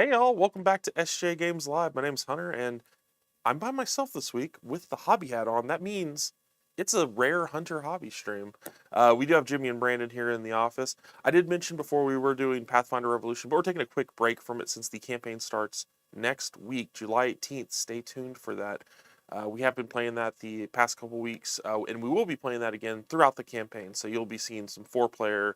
Hey y'all, welcome back to SJGames Live. My name's Hunter, and I'm by myself this week with the hobby hat on. That means it's a rare Hunter hobby stream. We do have Jimmy and Brandon here in the office. I did mention before we were doing Pathfinder Revolution, but we're taking a quick break from it since the campaign starts next week, July 18th. Stay tuned for that. We have been playing that the past couple weeks, and we will be playing that again throughout the campaign. So you'll be seeing some 4-player,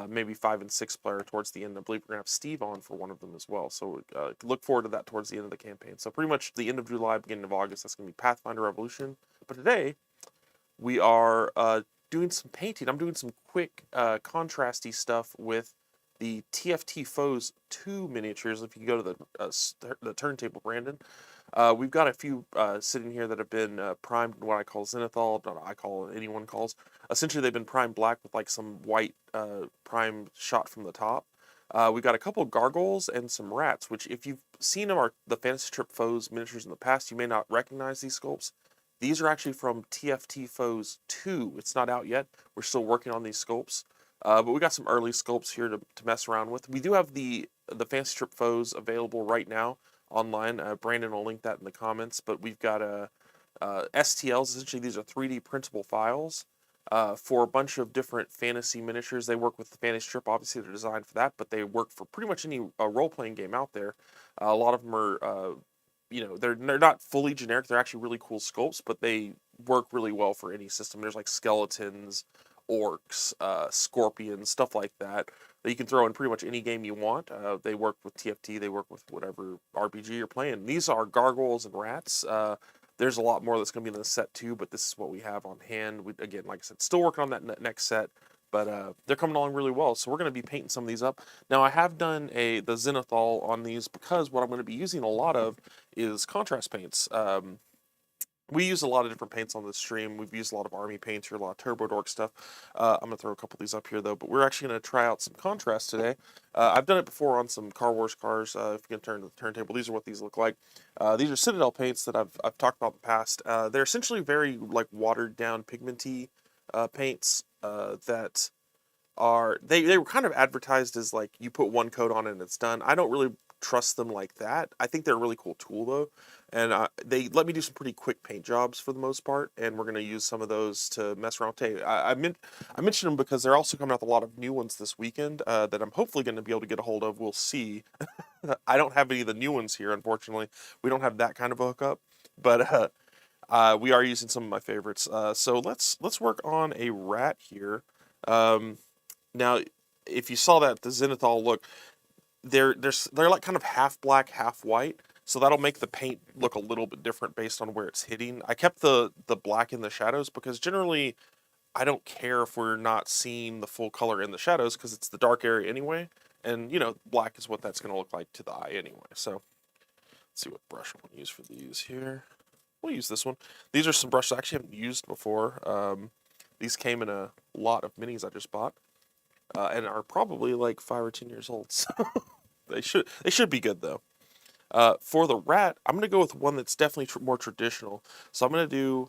maybe 5 and 6-player towards the end. I believe we're gonna have Steve on for one of them as well. So look forward to that towards the end of the campaign. So pretty much the end of July, beginning of August, that's gonna be Pathfinder Revolution. But today we are doing some painting. I'm doing some quick contrasty stuff with the TFT Foes 2 miniatures. If you go to the turntable, Brandon, we've got a few sitting here that have been primed in what I call zenithal, not I call it, anyone calls. Essentially, they've been primed black with like some white prime shot from the top. We've got a couple of gargoyles and some rats, which if you've seen the Fantasy Trip Foes miniatures in the past, you may not recognize these sculpts. These are actually from TFT Foes 2. It's not out yet. We're still working on these sculpts. But we got some early sculpts here to mess around with. We do have the Fantasy Trip Foes available right now online. Brandon will link that in the comments. But we've got STLs. Essentially, these are 3D printable files for a bunch of different fantasy miniatures. They work with the Fantasy Trip. Obviously, they're designed for that, but they work for pretty much any role-playing game out there. A lot of them are they're not fully generic. They're actually really cool sculpts, but they work really well for any system. There's like skeletons, orcs, scorpions, stuff like that you can throw in pretty much any game you want. They work with TFT. They work with whatever RPG you're playing. These are gargoyles and rats. There's a lot more that's going to be in the set too, but this is what we have on hand. Again, like I said, still working on that next set. But they're coming along really well, so we're going to be painting some of these up. Now, I have done the zenithal on these because what I'm going to be using a lot of is contrast paints. We use a lot of different paints on this stream. We've used a lot of army paints here, a lot of turbo dork stuff. I'm going to throw a couple of these up here, though, but we're actually going to try out some contrast today. I've done it before on some Car Wars cars. If you can turn to the turntable, these are what these look like. These are Citadel paints that I've talked about in the past. They're essentially very like watered down pigmenty paints that are they were kind of advertised as like you put one coat on it and it's done. I don't really trust them like that. I think they're a really cool tool though, and they let me do some pretty quick paint jobs for the most part, and we're going to use some of those to mess around today. I mentioned them because they're also coming out with a lot of new ones this weekend that I'm hopefully going to be able to get a hold of. We'll see. I don't have any of the new ones here, unfortunately. We don't have that kind of a hookup, but we are using some of my favorites. So let's work on a rat here. Now, if you saw that the zenithal look, they're like kind of half black, half white, so that'll make the paint look a little bit different based on where it's hitting. I kept the black in the shadows because generally I don't care if we're not seeing the full color in the shadows because it's the dark area anyway, and black is what that's going to look like to the eye anyway. So let's see what brush I want to use for these here. We'll use this one. These are some brushes I actually haven't used before. These came in a lot of minis I just bought. And are probably like 5 or 10 years old. So they should be good though. For the rat, I'm gonna go with one that's definitely more traditional. So I'm gonna do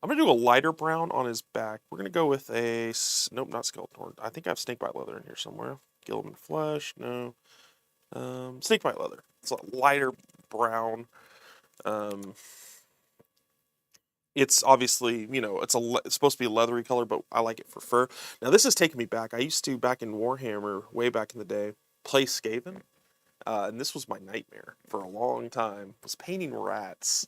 a lighter brown on his back. We're gonna go with nope, not skeleton. I think I have snakebite leather in here somewhere. Gilliman flesh, no. Snakebite leather. It's a lighter brown. It's obviously, it's supposed to be a leathery color, but I like it for fur. Now, this is taking me back. I used to, back in Warhammer, way back in the day, play Skaven. And this was my nightmare for a long time, was painting rats.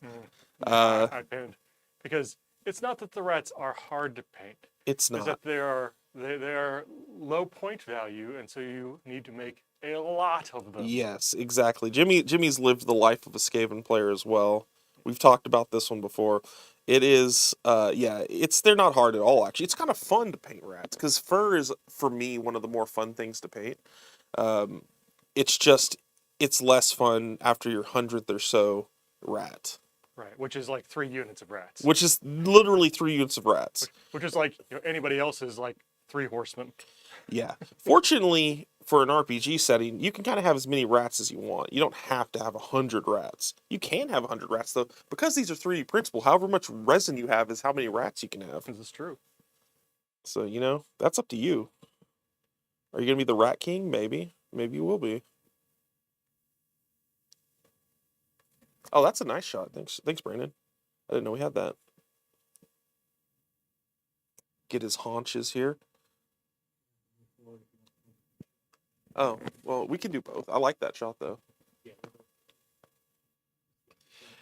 I did. Because it's not that the rats are hard to paint. It's It's not. that they are low point value, and so you need to make a lot of them. Yes, exactly. Jimmy's lived the life of a Skaven player as well. We've talked about this one before. It is, they're not hard at all, actually. It's kind of fun to paint rats, because fur is, for me, one of the more fun things to paint. It's less fun after your 100th or so rat. Right, which is like 3 units of rats. Which is literally 3 units of rats. Which is like anybody else's like 3 horsemen. Yeah. Fortunately, for an RPG setting, you can kind of have as many rats as you want. You don't have to have 100 rats. You can have 100 rats, though. Because these are 3D printable, however much resin you have is how many rats you can have. This is true. So, that's up to you. Are you going to be the Rat King? Maybe. Maybe you will be. Oh, that's a nice shot. Thanks, Brandon. I didn't know we had that. Get his haunches here. Oh, well, we can do both. I like that shot, though.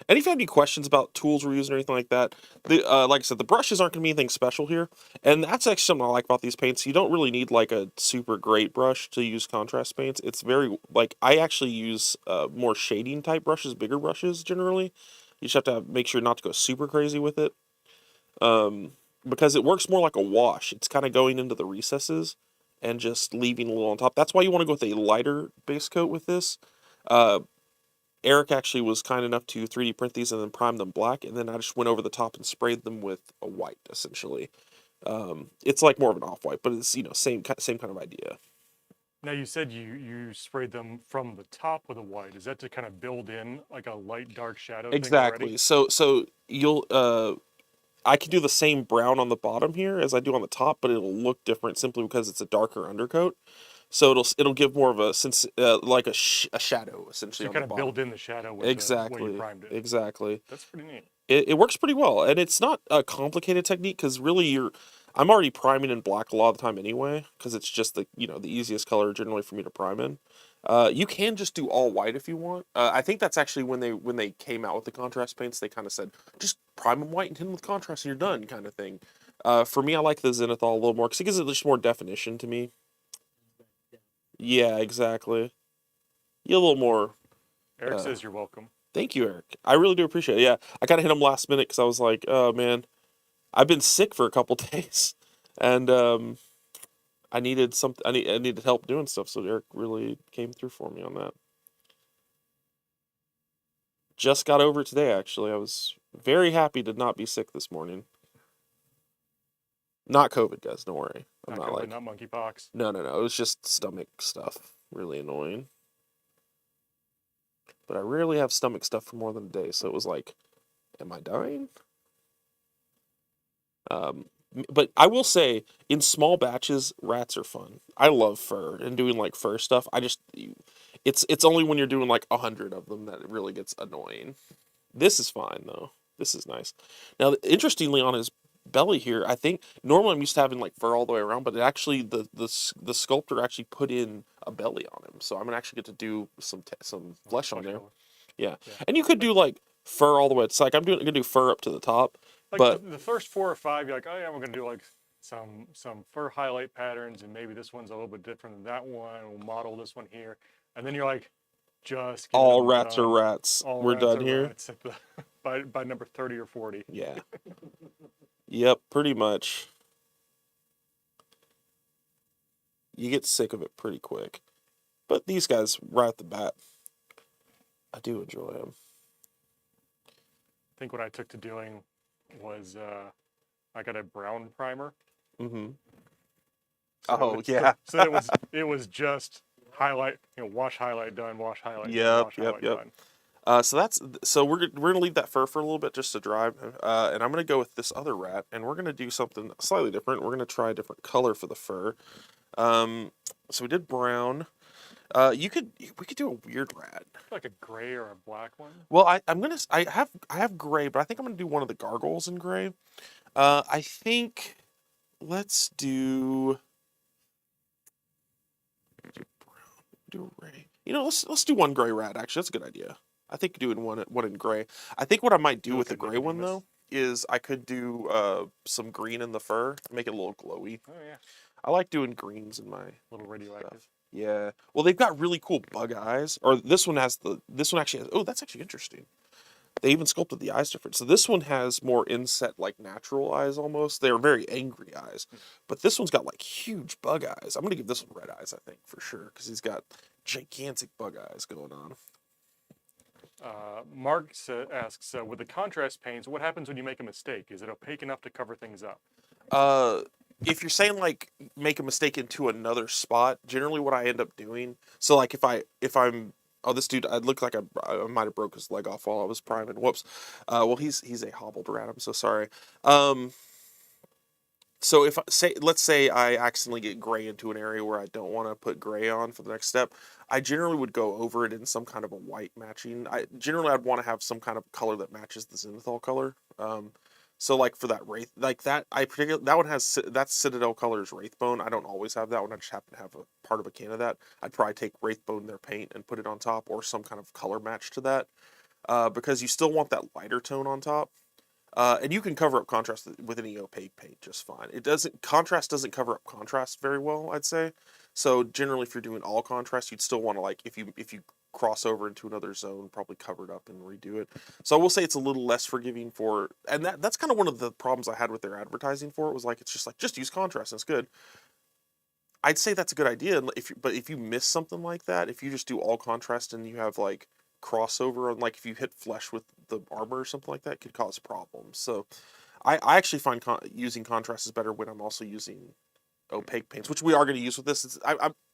And if you have any questions about tools we're using or anything like that, like I said, the brushes aren't going to be anything special here. And that's actually something I like about these paints. You don't really need like a super great brush to use contrast paints. It's very, like, I actually use more shading type brushes, bigger brushes generally. You just have to make sure not to go super crazy with it. Because it works more like a wash. It's kind of going into the recesses and just leaving a little on top. That's why you want to go with a lighter base coat with this. Uh, Eric actually was kind enough to 3D print these and then prime them black, and then I just went over the top and sprayed them with a white, essentially. It's like more of an off-white, but it's, same kind of idea. Now you said you sprayed them from the top with a white. Is that to kind of build in like a light dark shadow thing already? Exactly. So you'll I can do the same brown on the bottom here as I do on the top, but it'll look different simply because it's a darker undercoat. So it'll give more of a sense, like a shadow So essentially you on the kind of bottom. build in the shadow with the way you Exactly. primed it. Exactly. That's pretty neat. It works pretty well, and it's not a complicated technique because really I'm already priming in black a lot of the time anyway because it's just the easiest color generally for me to prime in. You can just do all white if you want. I think that's actually when they came out with the contrast paints, they kind of said just prime them white and hit them with contrast and you're done, kind of thing. For me, I like the zenithal a little more because it gives it just more definition to me. Yeah, exactly. Yeah, a little more. Eric Uh, says you're welcome. Thank you, Eric. I really do appreciate it. Yeah, I kind of hit him last minute because I was like, oh man, I've been sick for a couple days, and I needed something. I needed help doing stuff, so Eric really came through for me on that. Just got over it today, actually. I was very happy to not be sick this morning. Not COVID, guys. Don't worry. I'm Not not COVID, like not monkeypox. no, no, no. It was just stomach stuff. Really annoying. But I rarely have stomach stuff for more than a day, so it was like, am I dying? Um, but I will say, in small batches, rats are fun. I love fur and doing like fur stuff. It's only when you're doing like 100 of them that it really gets annoying. This is fine though. This is nice. Now, interestingly, on his belly here, I think normally I'm used to having like fur all the way around, but it actually the sculptor actually put in a belly on him, so I'm gonna actually get to do some flesh on there. Color. Yeah, Yeah. and you could do like fur all the way. It's like gonna do fur up to the top, Like but the first 4 or 5, you're like, oh yeah, we're gonna do like some fur highlight patterns, and maybe this one's a little bit different than that one. We'll model this one here, and then you're like, just get all them rats are done. rats. All We're rats done are here. rats at the by number 30 or 40. Yeah. Yep, pretty much. You get sick of it pretty quick. But these guys, right at the bat, I do enjoy them. I think what I took to doing was I got a brown primer. Mm-hmm. So Oh, yeah. so that it was just highlight, wash highlight done, wash highlight done, Yep, wash yep, highlight yep. done. So we're gonna leave that fur for a little bit just to dry, and I'm gonna go with this other rat, and we're gonna do something slightly different. We're gonna try a different color for the fur. So we did brown. We could do a weird rat. Like a gray or a black one. Well, I have gray, but I think I'm gonna do one of the gargoyles in gray. I think let's do gray. Let's do one gray rat. Actually, that's a good idea. I think doing one in gray. I think what I might do Do with like the a gray one Nicodemus. though is I could do some green in the fur, make it a little glowy. Oh yeah, I like doing greens in my a little radioactive. stuff. Yeah. Well, they've got really cool bug eyes. Or this one actually has. Oh, that's actually interesting. They even sculpted the eyes different. So this one has more inset, like natural eyes almost. They are very angry eyes. But this one's got like huge bug eyes. I'm going to give this one red eyes, I think, for sure. Because he's got gigantic bug eyes going on. Mark asks, with the contrast paints, what happens when you make a mistake? Is it opaque enough to cover things up? If you're saying like make a mistake into another spot, generally what I end up doing. So like if I'm oh, this dude, I look like I might have broke his leg off while I was priming. Whoops. Well, he's a hobbled rat. I'm so sorry. Um, So if let's say I accidentally get gray into an area where I don't want to put gray on for the next step, I generally would go over it in some kind of a white matching. I'd want to have some kind of color that matches the zenithal color. So like for that wraith, like that I particularly that one that's Citadel colors Wraithbone. I don't always have that one. I just happen to have a part of a can of that. I'd probably take Wraithbone their paint and put it on top, or some kind of color match to that, because you still want that lighter tone on top. And you can cover up contrast with any opaque paint just fine. Contrast doesn't cover up contrast very well, I'd say. So generally, if you're doing all contrast, you'd still want to, like, if you cross over into another zone, probably cover it up and redo it. So I will say it's a little less forgiving for, and that's kind of one of the problems I had with their advertising for it, was like, it's just like, just use contrast and it's good. I'd say that's a good idea, but if you miss something like that, if you just do all contrast and you have like crossover on, like, if you hit flesh with the armor or something like that, it could cause problems. So I actually find using contrast is better when I'm also using opaque paints, which we are going to use with this.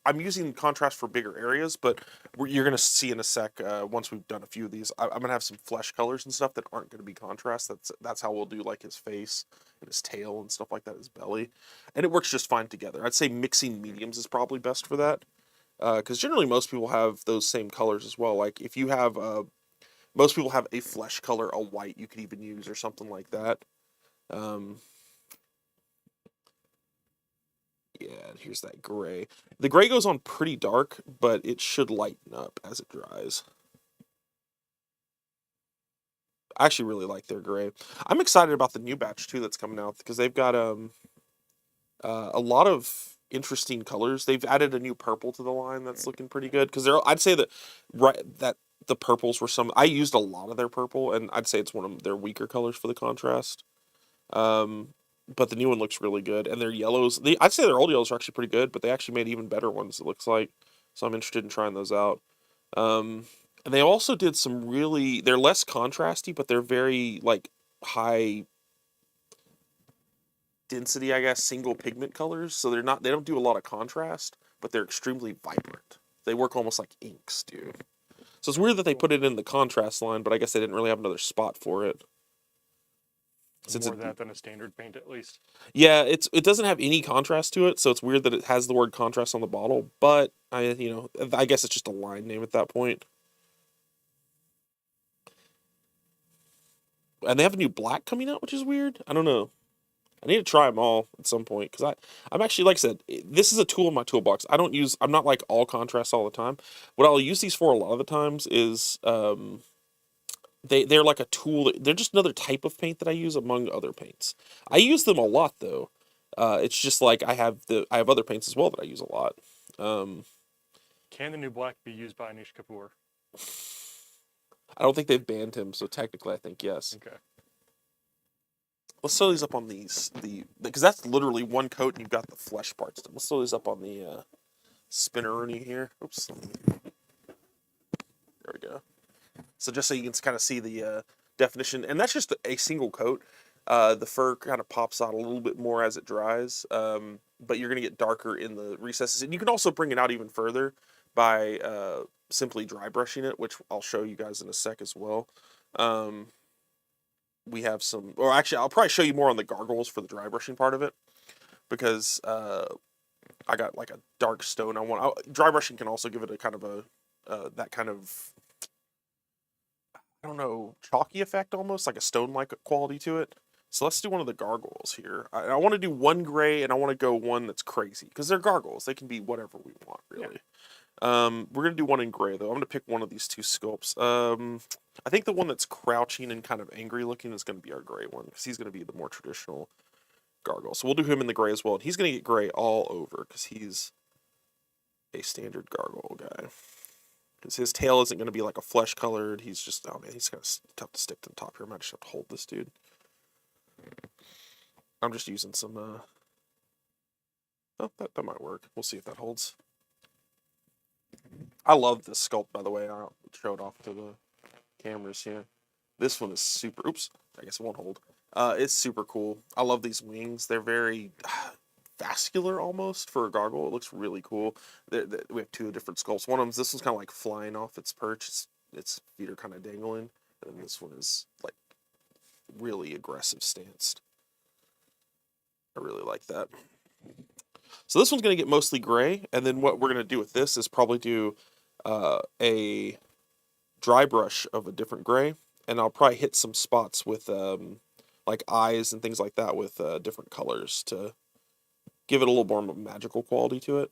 I'm using contrast for bigger areas, but you're going to see in a sec, once we've done a few of these, I'm going to have some flesh colors and stuff that aren't going to be contrast. That's how we'll do like his face and his tail and stuff like that, his belly, and it works just fine together. I'd say mixing mediums is probably best for that, because generally most people have those same colors as well. Like if you have most people have a flesh color, a white you could even use or something like that. Um, Yeah, here's that gray. The gray goes on pretty dark, but it should lighten up as it dries. I actually really like their gray. I'm excited about the new batch too that's coming out, because they've got a lot of interesting colors. They've added a new purple to the line that's looking pretty good, because I'd say that the purples were some, I used a lot of their purple, and I'd say it's one of their weaker colors for the contrast. Um, but the new one looks really good, and their yellows, I'd say their old yellows are actually pretty good, but they actually made even better ones, it looks like. So I'm interested in trying those out. And they also did some really, they're less contrasty, but they're very like high density, I guess, single pigment colors. So they don't do a lot of contrast, but they're extremely vibrant. They work almost like inks do. So it's weird that they put it in the contrast line, but I guess they didn't really have another spot for it. Since More it, of that than a standard paint, at least. Yeah, it doesn't have any contrast to it, so it's weird that it has the word contrast on the bottle. But I guess it's just a line name at that point. And they have a new black coming out, which is weird. I don't know. I need to try them all at some point, because I'm actually, like I said, this is a tool in my toolbox. I'm not like all contrast all the time. What I'll use these for a lot of the times is they're like a tool. They're just another type of paint that I use among other paints. I use them a lot though. It's just like I have other paints as well that I use a lot. Um, Can the new black be used by Anish Kapoor? I don't think they've banned him, so technically I think yes. Okay. Let's throw these up on because that's literally one coat and you've got the flesh parts. Let's throw these up on the spinneroonie here. Oops. There we go. So just so you can kind of see the definition, and that's just a single coat. The fur kind of pops out a little bit more as it dries, but you're going to get darker in the recesses. And you can also bring it out even further by simply dry brushing it, which I'll show you guys in a sec as well. We have or actually, I'll probably show you more on the gargoyles for the dry brushing part of it, because I got like a dark stone. Dry brushing can also give it a kind of that kind of, I don't know, chalky effect, almost like a stone-like quality to it. So let's do one of the gargoyles here. I want to do one gray, and I want to go one that's crazy, because they're gargoyles. They can be whatever we want, really. We're gonna do one in gray though. I'm gonna pick one of these two sculpts. I think the one that's crouching and kind of angry looking is gonna be our gray one, because he's gonna be the more traditional gargoyle. So we'll do him in the gray as well. And he's gonna get gray all over, because he's a standard gargoyle guy. Because his tail isn't gonna be like a flesh colored. He's just, oh man, he's kind of tough to stick to the top here. I might just have to hold this dude. I'm just using some. Oh, that might work. We'll see if that holds. I love this sculpt, by the way. I'll show it off to the cameras here. This one is super. Oops, I guess it won't hold. It's super cool. I love these wings. They're very vascular almost for a gargoyle. It looks really cool. We have two different sculpts. One of them, this one's kind of like flying off its perch. Its feet are kind of dangling, and this one is like really aggressive stanced. I really like that. So this one's going to get mostly gray, and then what we're going to do with this is probably do a dry brush of a different gray, and I'll probably hit some spots with like eyes and things like that with different colors to give it a little more magical quality to it.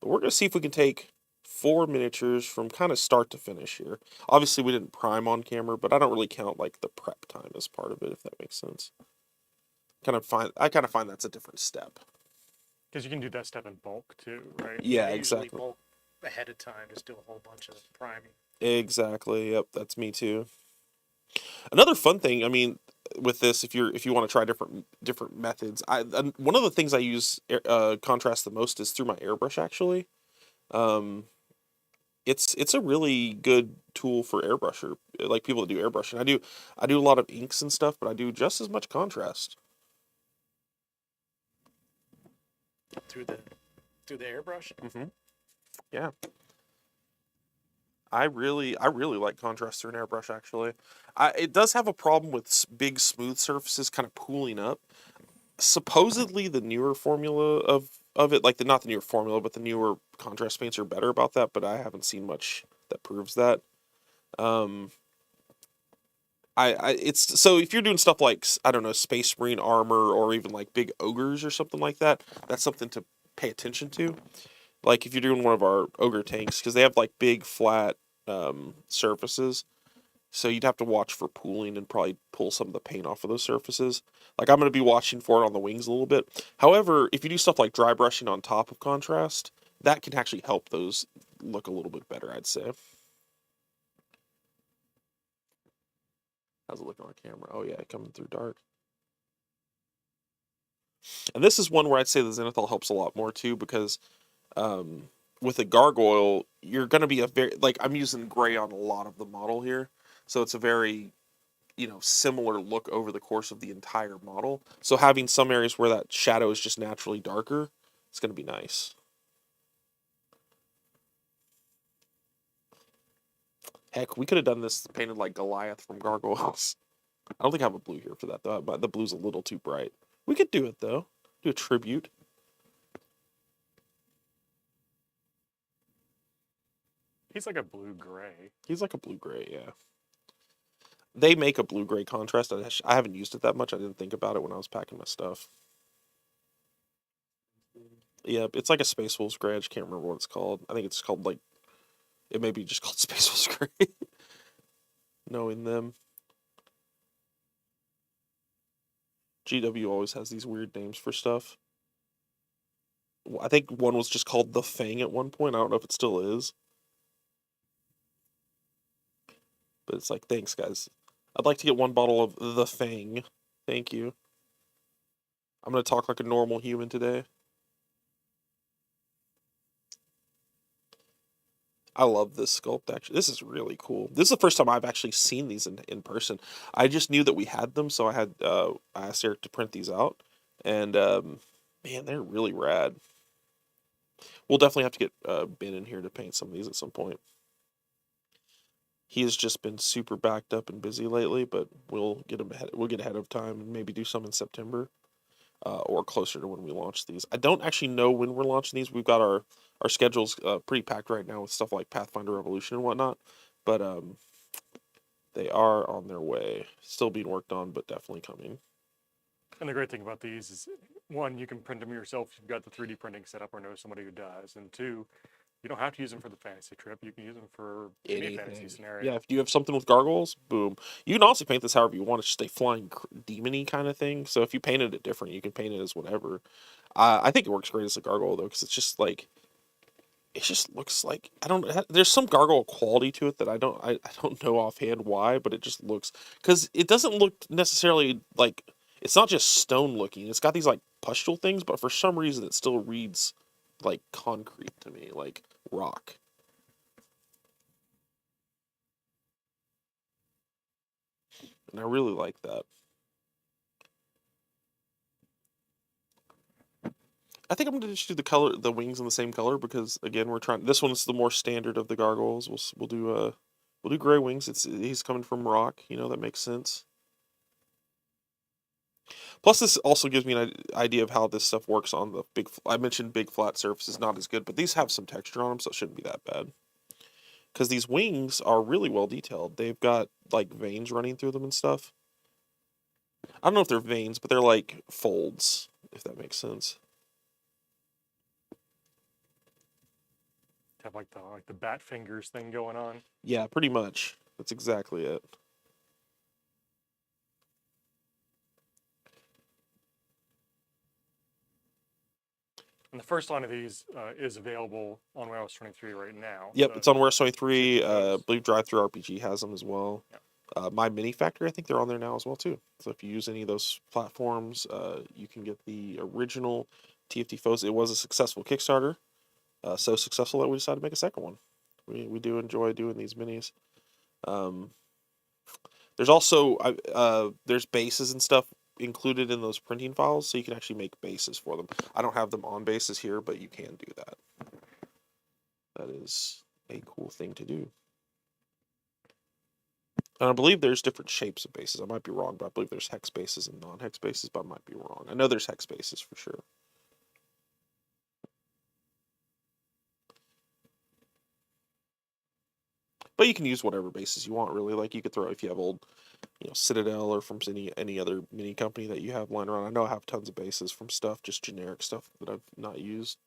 But we're going to see if we can take 4 miniatures from kind of start to finish here. Obviously, we didn't prime on camera, but I don't really count like the prep time as part of it, if that makes sense. I kind of find that's a different step. Because you can do that step in bulk too, right? Yeah, I usually exactly. bulk ahead of time, just do a whole bunch of priming. Exactly. Yep, that's me too. Another fun thing, I mean, with this, if you want to try different methods, one of the things I use contrast the most is through my airbrush. Actually, um, it's a really good tool for airbrusher, like people that do airbrushing. I do a lot of inks and stuff, but I do just as much contrast. Through the airbrush. Mm-hmm. Yeah. I really like contrast through an airbrush. Actually, it does have a problem with big smooth surfaces kind of pooling up. Supposedly, the newer formula of it, like not the newer formula, but the newer contrast paints are better about that. But I haven't seen much that proves that. Um, it's so if you're doing stuff like I don't know Space Marine armor or even like big ogres or something like that, that's something to pay attention to. Like if you're doing one of our ogre tanks, because they have like big flat surfaces, so you'd have to watch for pooling and probably pull some of the paint off of those surfaces. Like I'm going to be watching for it on the wings a little bit. However, if you do stuff like dry brushing on top of contrast, that can actually help those look a little bit better, I'd say. How's it looking on camera? Oh yeah, coming through dark. And this is one where I'd say the zenithal helps a lot more too, because um, with a gargoyle, you're going to be a very, like I'm using gray on a lot of the model here. So it's a very, similar look over the course of the entire model. So having some areas where that shadow is just naturally darker, it's going to be nice. Heck, we could have done this painted like Goliath from Gargoyles. I don't think I have a blue here for that though, but the blue's a little too bright. We could do it though. Do a tribute. He's like a blue gray. He's like a blue gray, yeah. They make a blue gray contrast. I haven't used it that much. I didn't think about it when I was packing my stuff. Yeah, it's like a Space Wolves gray. I just can't remember what it's called. I think it's called like it may be just called Space Wolves gray. Knowing them. GW always has these weird names for stuff. I think one was just called the Fang at one point. I don't know if it still is. But it's like, thanks, guys. I'd like to get one bottle of the Fang. Thank you. I'm going to talk like a normal human today. I love this sculpt, actually. This is really cool. This is the first time I've actually seen these in person. I just knew that we had them, so I asked Eric to print these out. And, man, they're really rad. We'll definitely have to get Ben in here to paint some of these at some point. He has just been super backed up and busy lately, but we'll get him ahead. We'll get ahead of time and maybe do some in September, or closer to when we launch these. I don't actually know when we're launching these. We've got our schedules pretty packed right now with stuff like Pathfinder Revolution and whatnot, but they are on their way. Still being worked on, but definitely coming. And the great thing about these is, one, you can print them yourself if you've got the 3D printing set up or know somebody who does. And two, you don't have to use them for the fantasy trip. You can use them for any fantasy scenario. Yeah, if you have something with gargoyles, boom. You can also paint this however you want. It's just a flying demon-y kind of thing. So if you painted it different, you can paint it as whatever. I think it works great as a gargoyle though, because it's just like it just looks like I don't. There's some gargoyle quality to it that I don't know offhand why, but it just looks because it doesn't look necessarily like it's not just stone looking. It's got these like pustule things, but for some reason it still reads like concrete to me, like rock. And I really like that. I think I'm gonna just do the wings in the same color because again, we're trying. This one's the more standard of the gargoyles. We'll do gray wings. He's coming from rock. That makes sense. Plus, this also gives me an idea of how this stuff works on the big. I mentioned big flat surfaces not as good, but these have some texture on them, so it shouldn't be that bad. Because these wings are really well detailed. They've got like veins running through them and stuff. I don't know if they're veins, but they're like folds, if that makes sense. Have like the bat fingers thing going on. Yeah, pretty much. That's exactly it. And the first line of these is available on Warehouse 23 right now. Yep, it's on Warehouse 23. TFT Foes. I believe Drive Through RPG has them as well. Yep. My Mini Factory, I think they're on there now as well too. So if you use any of those platforms, you can get the original TFT Foes. It was a successful Kickstarter, so successful that we decided to make a second one. We do enjoy doing these minis. There's also there's bases and stuff included in those printing files, so you can actually make bases for them. I don't have them on bases here, but you can do that. That is a cool thing to do. And I believe there's different shapes of bases. I might be wrong, but I believe there's hex bases and non-hex bases, but I might be wrong. I know there's hex bases for sure. But you can use whatever bases you want, really. Like you could throw, if you have old, Citadel or from any other mini company that you have lying around. I know I have tons of bases from stuff, just generic stuff that I've not used.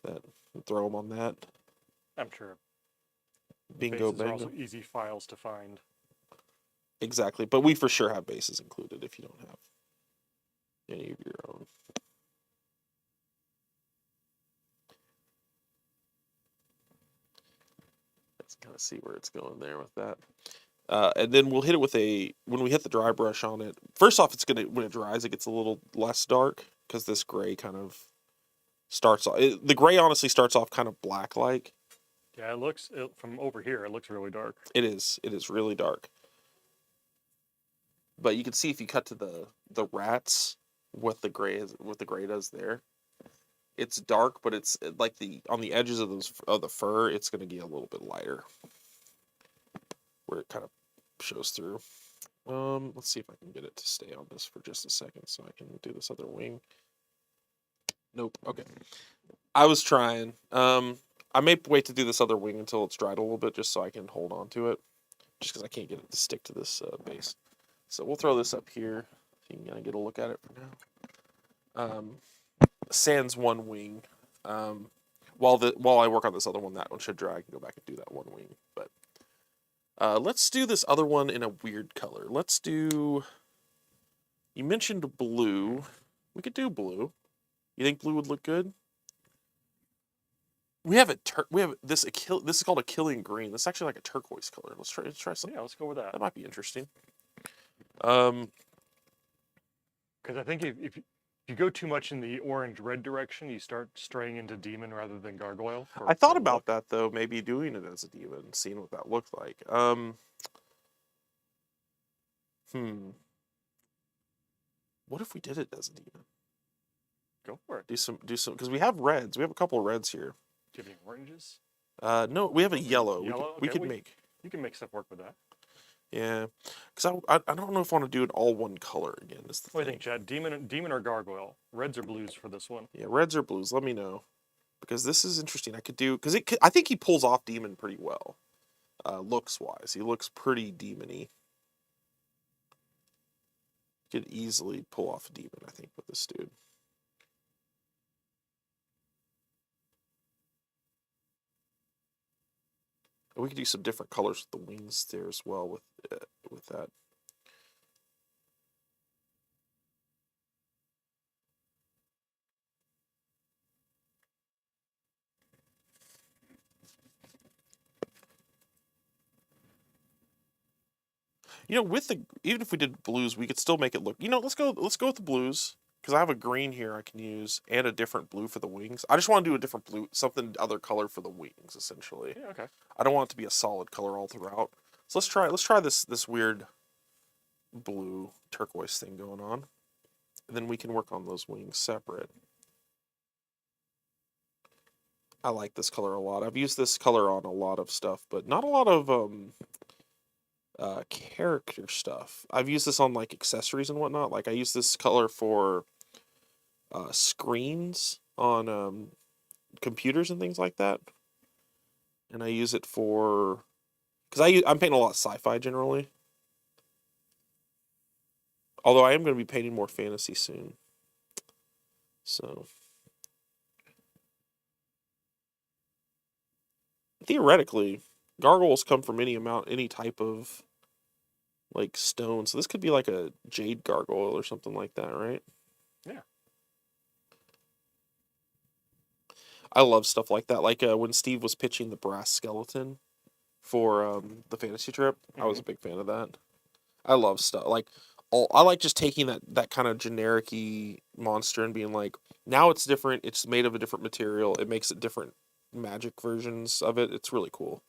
That throw them on that. I'm sure. Bingo, Bases are bango. also easy files to find. Exactly, but we for sure have bases included if you don't have any of your own. Let's kind of see where it's going there with that. And then we'll hit it with when we hit the dry brush on it. First off, when it dries, it gets a little less dark because this gray kind of starts off. The gray honestly starts off kind of black-like. Yeah, from over here, it looks really dark. It is really dark. But you can see if you cut to the rats, what the gray does there. It's dark, but it's like on the edges of the fur, it's going to get a little bit lighter, where it kind of shows through. Let's see if I can get it to stay on this for just a second, so I can do this other wing. Nope. Okay. I was trying. I may wait to do this other wing until it's dried a little bit, just so I can hold on to it, just because I can't get it to stick to this base. So we'll throw this up here, so you can kind of get a look at it for now. Sans one wing. While I work on this other one, that one should dry. I can go back and do that one wing. But let's do this other one in a weird color. Let's do. You mentioned blue. We could do blue. You think blue would look good? We have this is called a killing green. This is actually like a turquoise color. Let's try something. Yeah, let's go with that. That might be interesting. Because I think if you go too much in the orange-red direction, you start straying into demon rather than gargoyle. I thought about that though, maybe doing it as a demon, seeing what that looked like. What if we did it as a demon? Go for it. Do some because we have reds. We have a couple of reds here. Do you have any oranges? No, we have a yellow. Yellow? We Okay, could make. You can make stuff work with that. Yeah, because I don't know if I want to do it all one color again. Is the What do you thing. think, Chad? Demon or gargoyle? Reds or blues for this one? Yeah, reds or blues. Let me know, because this is interesting. I could do because I think he pulls off demon pretty well, looks wise. He looks pretty demony. Could easily pull off a demon, I think, with this dude. And we could do some different colors with the wings there as well with that. Even if we did blues, we could still make it look. Let's go with the blues, because I have a green here I can use and a different blue for the wings. I just want to do a different blue, something other color for the wings, essentially. Yeah, okay. I don't want it to be a solid color all throughout. So let's try this weird blue turquoise thing going on, and then we can work on those wings separate. I like this color a lot. I've used this color on a lot of stuff, but not a lot of character stuff. I've used this on like accessories and whatnot. Like I use this color for screens on computers and things like that. And I use it for because I'm painting a lot of sci-fi generally. Although I am going to be painting more fantasy soon. So theoretically, gargoyles come from any type of like stone. So this could be like a jade gargoyle or something like that, right? Yeah. I love stuff like that. Like when Steve was pitching the brass skeleton for the fantasy trip, I was a big fan of that. I love stuff like I like just taking that kind of generic-y monster and being like, now it's different. It's made of a different material. It makes it different magic versions of it. It's really cool.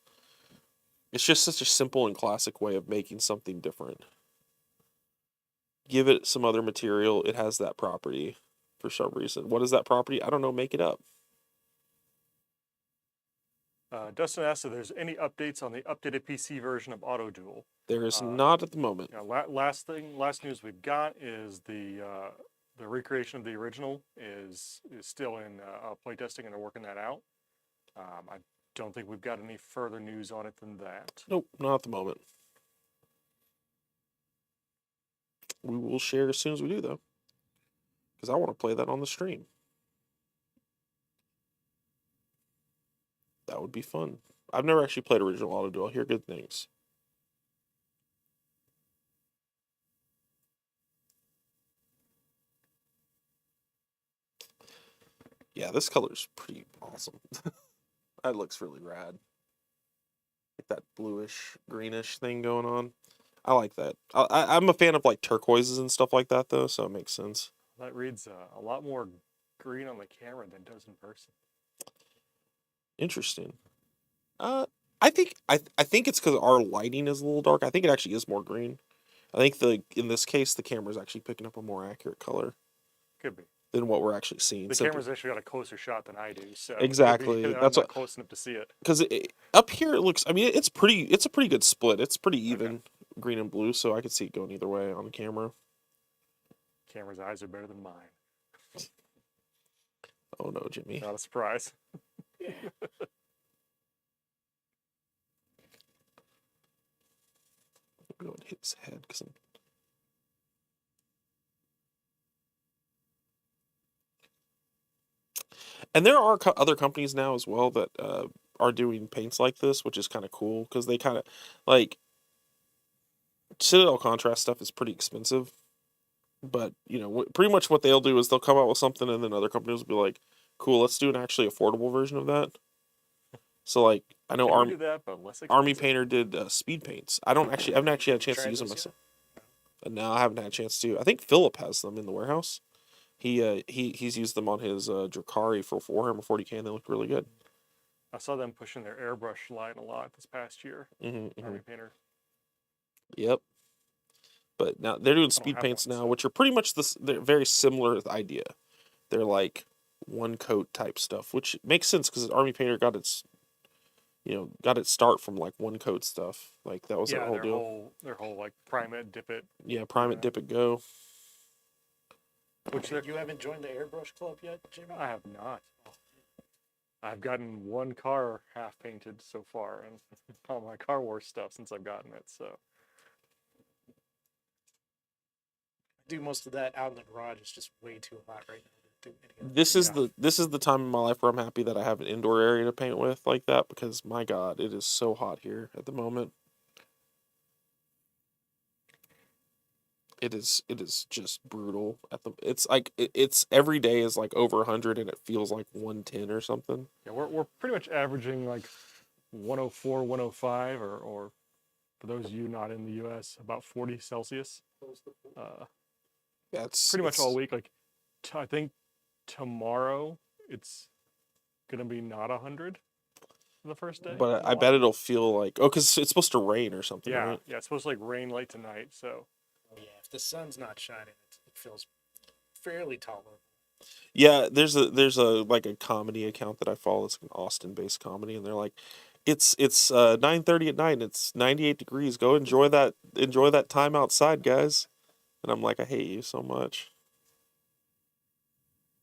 It's just such a simple and classic way of making something different. Give it some other material. It has that property for some reason. What is that property? I don't know. Make it up. Dustin asked if there's any updates on the updated PC version of Auto Duel. There is not at the moment. Last news we've got is the recreation of the original is still in playtesting, and they're working that out. I don't think we've got any further news on it than that. Nope, not at the moment. We will share as soon as we do, though, because I want to play that on the stream. That would be fun. I've never actually played original Auto Duel. I hear good things. Yeah, this color's pretty awesome. That looks really rad. Like that bluish, greenish thing going on. I like that. I'm a fan of like turquoises and stuff like that, though, so it makes sense. That reads a lot more green on the camera than it does in person. Interesting. I think it's because our lighting is a little dark. I think it actually is more green. I think in this case the camera's actually picking up a more accurate color Could be. than what we're actually seeing. The camera's actually got a closer shot than I do, so exactly. I'm That's not close enough to see it. Because up here it looks. I mean, it's a pretty good split. It's pretty even, green and blue. So I could see it going either way on the camera. Camera's eyes are better than mine. Oh no, Jimmy! Not a surprise. I'm going to hit his head because I'm. And there are other companies now as well that are doing paints like this, which is kind of cool because they kind of like Citadel contrast stuff is pretty expensive, but pretty much what they'll do is they'll come out with something and then other companies will be like, "Cool, let's do an actually affordable version of that." So like I know Army Army Painter did speed paints. I haven't actually had a chance to use them myself. No, I haven't had a chance to. I think Philip has them in the warehouse. He's used them on his Drakari for Warhammer 40K, and they look really good. I saw them pushing their airbrush line a lot this past year. Army Painter. Yep. But now they're doing speed paints now, which are pretty much they're very similar idea. They're like one coat type stuff, which makes sense because Army Painter got its start from like one coat stuff. Like that was their whole deal. Their whole like prime it, dip it. Yeah, prime it, dip it, go. Which you haven't joined the airbrush club yet, Jimmy? I have not. I've gotten one car half painted so far, and all my Car Wars stuff since I've gotten it. So I do most of that out in the garage. It's just way too hot right now to do any of This is the time in my life where I'm happy that I have an indoor area to paint with like that because my God, it is so hot here at the moment. It is just brutal it's like it's every day is like over 100 and it feels like 110 or something. Yeah, we're pretty much averaging like 104, 105 or for those of you not in the US, about 40 Celsius. That's pretty much all week. Like I think tomorrow it's gonna be not 100 for the first day. But I bet it'll feel like because it's supposed to rain or something. Yeah, right? yeah, it's supposed to like rain late tonight. So yeah, if the sun's not shining, it feels fairly tolerable. Yeah, there's a like a comedy account that I follow. It's an Austin-based comedy, and they're like, It's 9:30 at night. And it's 98 degrees. Go enjoy that time outside, guys. And I'm like, I hate you so much.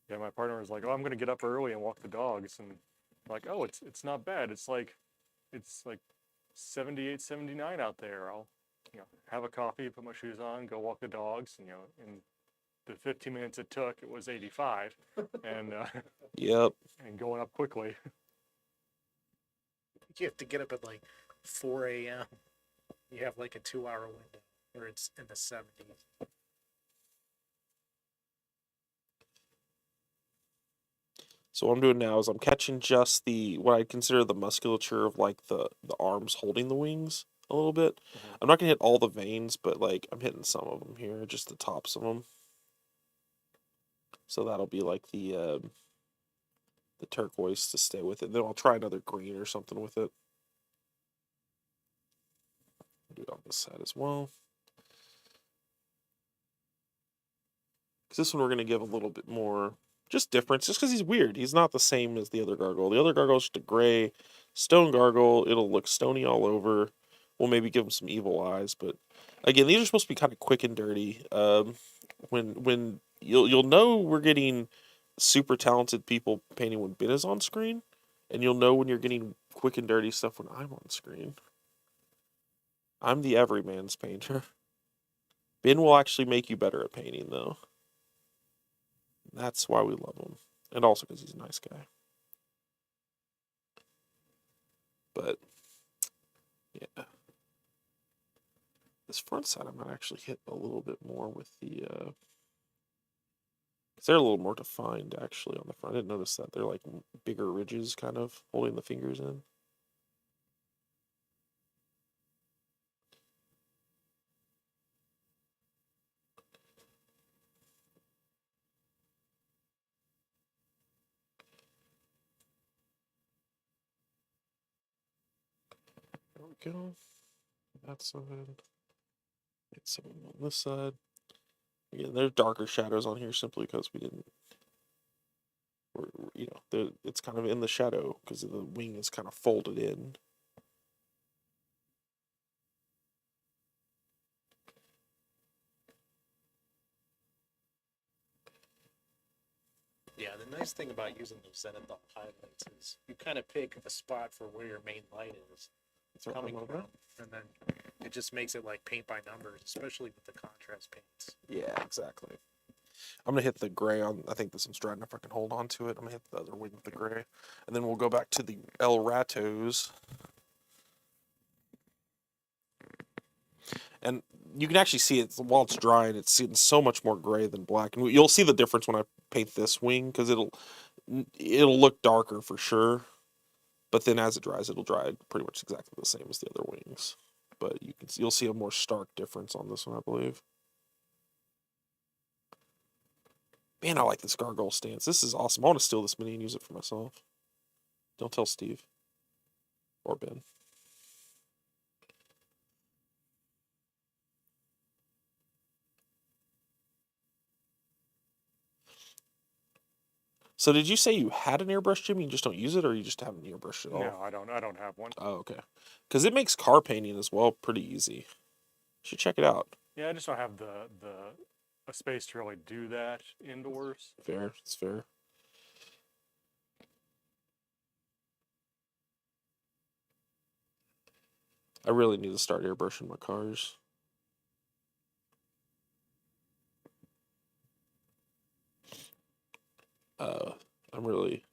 Yeah, my partner was like, "Oh, I'm gonna get up early and walk the dogs," and I'm like, "Oh, it's not bad. It's like 78, 79 out there. I'll have a coffee, put my shoes on, go walk the dogs. In the 15 minutes it took, it was 85, and Yep. and going up quickly. You have to get up at like 4 a.m. You have like a 2-hour window where it's in the 70s. So what I'm doing now is I'm catching just what I consider the musculature of like the arms holding the wings a little bit. Mhm. I'm not gonna hit all the veins, but like I'm hitting some of them here, just the tops of them. So that'll be like the turquoise to stay with it. Then I'll try another green or something with it. Do it on this side as well. Because this one we're gonna give a little bit more just difference, just because he's weird. He's not the same as the other gargoyle. The other gargoyle is just a gray stone gargoyle. It'll look stony all over. We'll maybe give him some evil eyes, but again, these are supposed to be kind of quick and dirty. When you'll know we're getting super talented people painting when Ben is on screen, and you'll know when you're getting quick and dirty stuff when I'm on screen. I'm the everyman's painter. Ben will actually make you better at painting, though. That's why we love him. And also because he's a nice guy. But, yeah. This front side I might actually hit a little bit more with the... Because they're a little more defined, actually, on the front. I didn't notice that. They're like bigger ridges, kind of, holding the fingers in. There we go. That side. Get some on this side. Again, there's darker shadows on here simply because we didn't... it's kind of in the shadow because the wing is kind of folded in. Yeah, the nice thing about using those zenithal highlights is you kind of pick a spot for where your main light is coming from, and then it just makes it like paint by numbers, especially with the contrast paints. Yeah, exactly. I'm gonna hit the gray on. I think this one's dry enough I can hold on to it. I'm gonna hit the other wing with the gray, and then we'll go back to the El Ratos. And you can actually see it while it's drying. It's seeing so much more gray than black, and you'll see the difference when I paint this wing because it'll look darker for sure. But then as it dries, it'll dry pretty much exactly the same as the other wings. But you'll see a more stark difference on this one, I believe. Man, I like this gargoyle stance. This is awesome. I want to steal this mini and use it for myself. Don't tell Steve. Or Ben. So did you say you had an airbrush, Jimmy, and you just don't use it, or you just haven't airbrushed at all? No, I don't have one. Oh, okay. Because it makes car painting as well pretty easy. You should check it out. Yeah, I just don't have a space to really do that indoors. Fair. It's fair. I really need to start airbrushing my cars. I'm really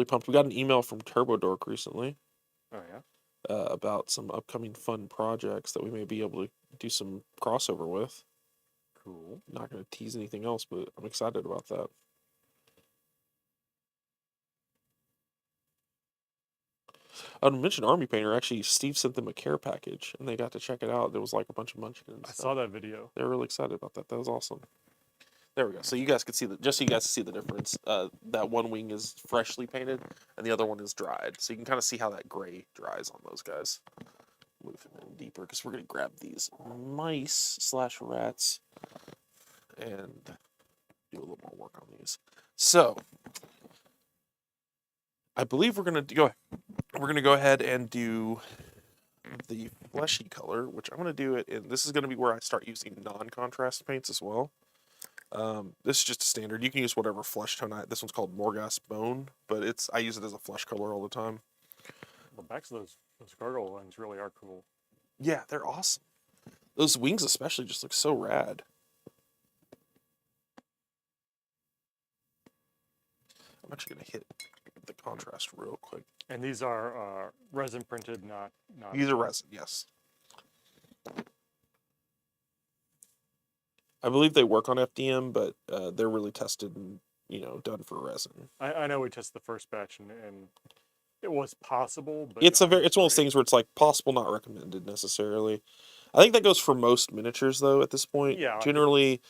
pumped. We got an email from TurboDork recently. Oh yeah. About some upcoming fun projects that we may be able to do some crossover with. Cool. Not going to tease anything else, but I'm excited about that. I would mention Army Painter. Actually, Steve sent them a care package, and they got to check it out. There was like a bunch of munchkins. I saw that video. They were really excited about that. That was awesome. There we go. So you guys could see just so you guys see the difference. That one wing is freshly painted, and the other one is dried. So you can kind of see how that gray dries on those guys. Move him in deeper because we're gonna grab these mice/rats and do a little more work on these. So I believe we're gonna go. we're going to go ahead and do the fleshy color, which I'm going to do it in. This is going to be where I start using non-contrast paints as well. This is just a standard. You can use whatever flesh tone. This one's called Morghast Bone, but I use it as a flesh color all the time. The backs of those gargoyle ones really are cool. Yeah, they're awesome. Those wings especially just look so rad. I'm actually going to hit the contrast real quick. And these are resin printed, not. These are resin, yes. I believe they work on FDM, but they're really tested and done for resin. I know we tested the first batch and it was possible, but It's one of those things where it's like possible, not recommended necessarily. I think that goes for most miniatures though. At this point, Yeah, generally,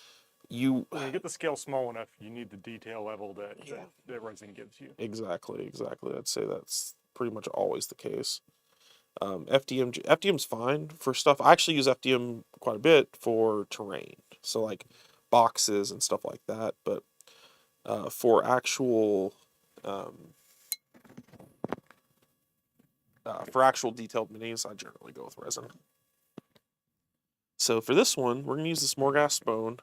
when you get the scale small enough, you need the detail level that resin gives you. Exactly. I'd say that's pretty much always the case. FDM's fine for stuff. I actually use FDM quite a bit for terrain, so like boxes and stuff like that. But for actual detailed minis, I generally go with resin. So for this one, we're gonna use this Morghast Bone.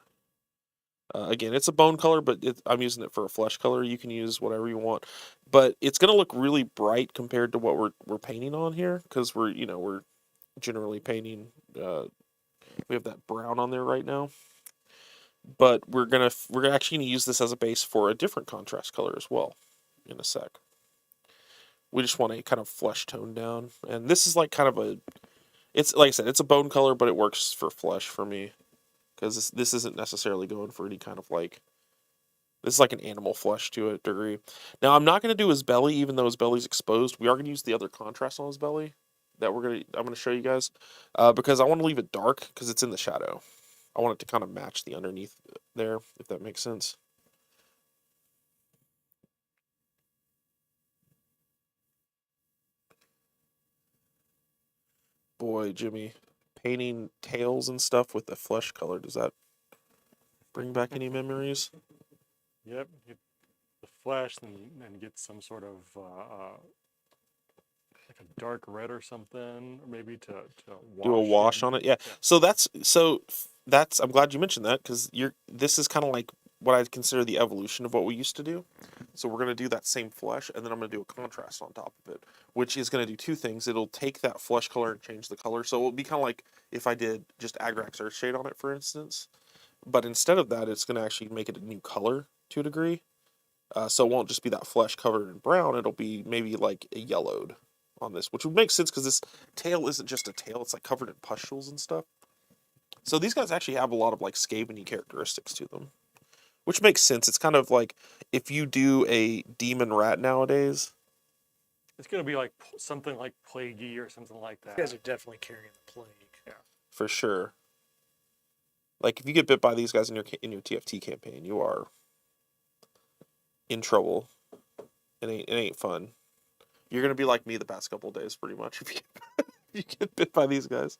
Again, it's a bone color, but I'm using it for a flesh color. You can use whatever you want, but it's gonna look really bright compared to what we're painting on here, because we're generally painting. We have that brown on there right now, but we're actually gonna use this as a base for a different contrast color as well in a sec. We just want a kind of flesh tone down, and this is like kind of it's like I said, it's a bone color, but it works for flesh for me. Because this isn't necessarily going for any kind of like, this is like an animal flesh to a degree. Now I'm not going to do his belly, even though his belly's exposed. We are going to use the other contrast on his belly that I'm going to show you guys, because I want to leave it dark because it's in the shadow. I want it to kind of match the underneath there, if that makes sense. Boy, Jimmy, painting tails and stuff with the flesh color, does that bring back any memories? Yep, get the flesh and get some sort of like a dark red or something, or maybe to wash do a wash on it. Yeah. Yeah. So that's I'm glad you mentioned that, because this is kind of like what I'd consider the evolution of what we used to do. So we're gonna do that same flesh, and then I'm gonna do a contrast on top of it, which is gonna do two things. It'll take that flesh color and change the color. So it'll be kind of like if I did just Agrax Earthshade on it, for instance. But instead of that, it's gonna actually make it a new color to a degree. So it won't just be that flesh covered in brown. It'll be maybe like a yellowed on this, which would make sense because this tail isn't just a tail. It's like covered in pustules and stuff. So these guys actually have a lot of like scabeny characteristics to them, which makes sense. It's kind of like if you do a demon rat nowadays. It's gonna be like something like plaguey or something like that. You guys are definitely carrying the plague. Yeah. For sure. Like if you get bit by these guys in your TFT campaign, you are in trouble. It ain't fun. You're gonna be like me the past couple of days, pretty much, if you get bit by these guys.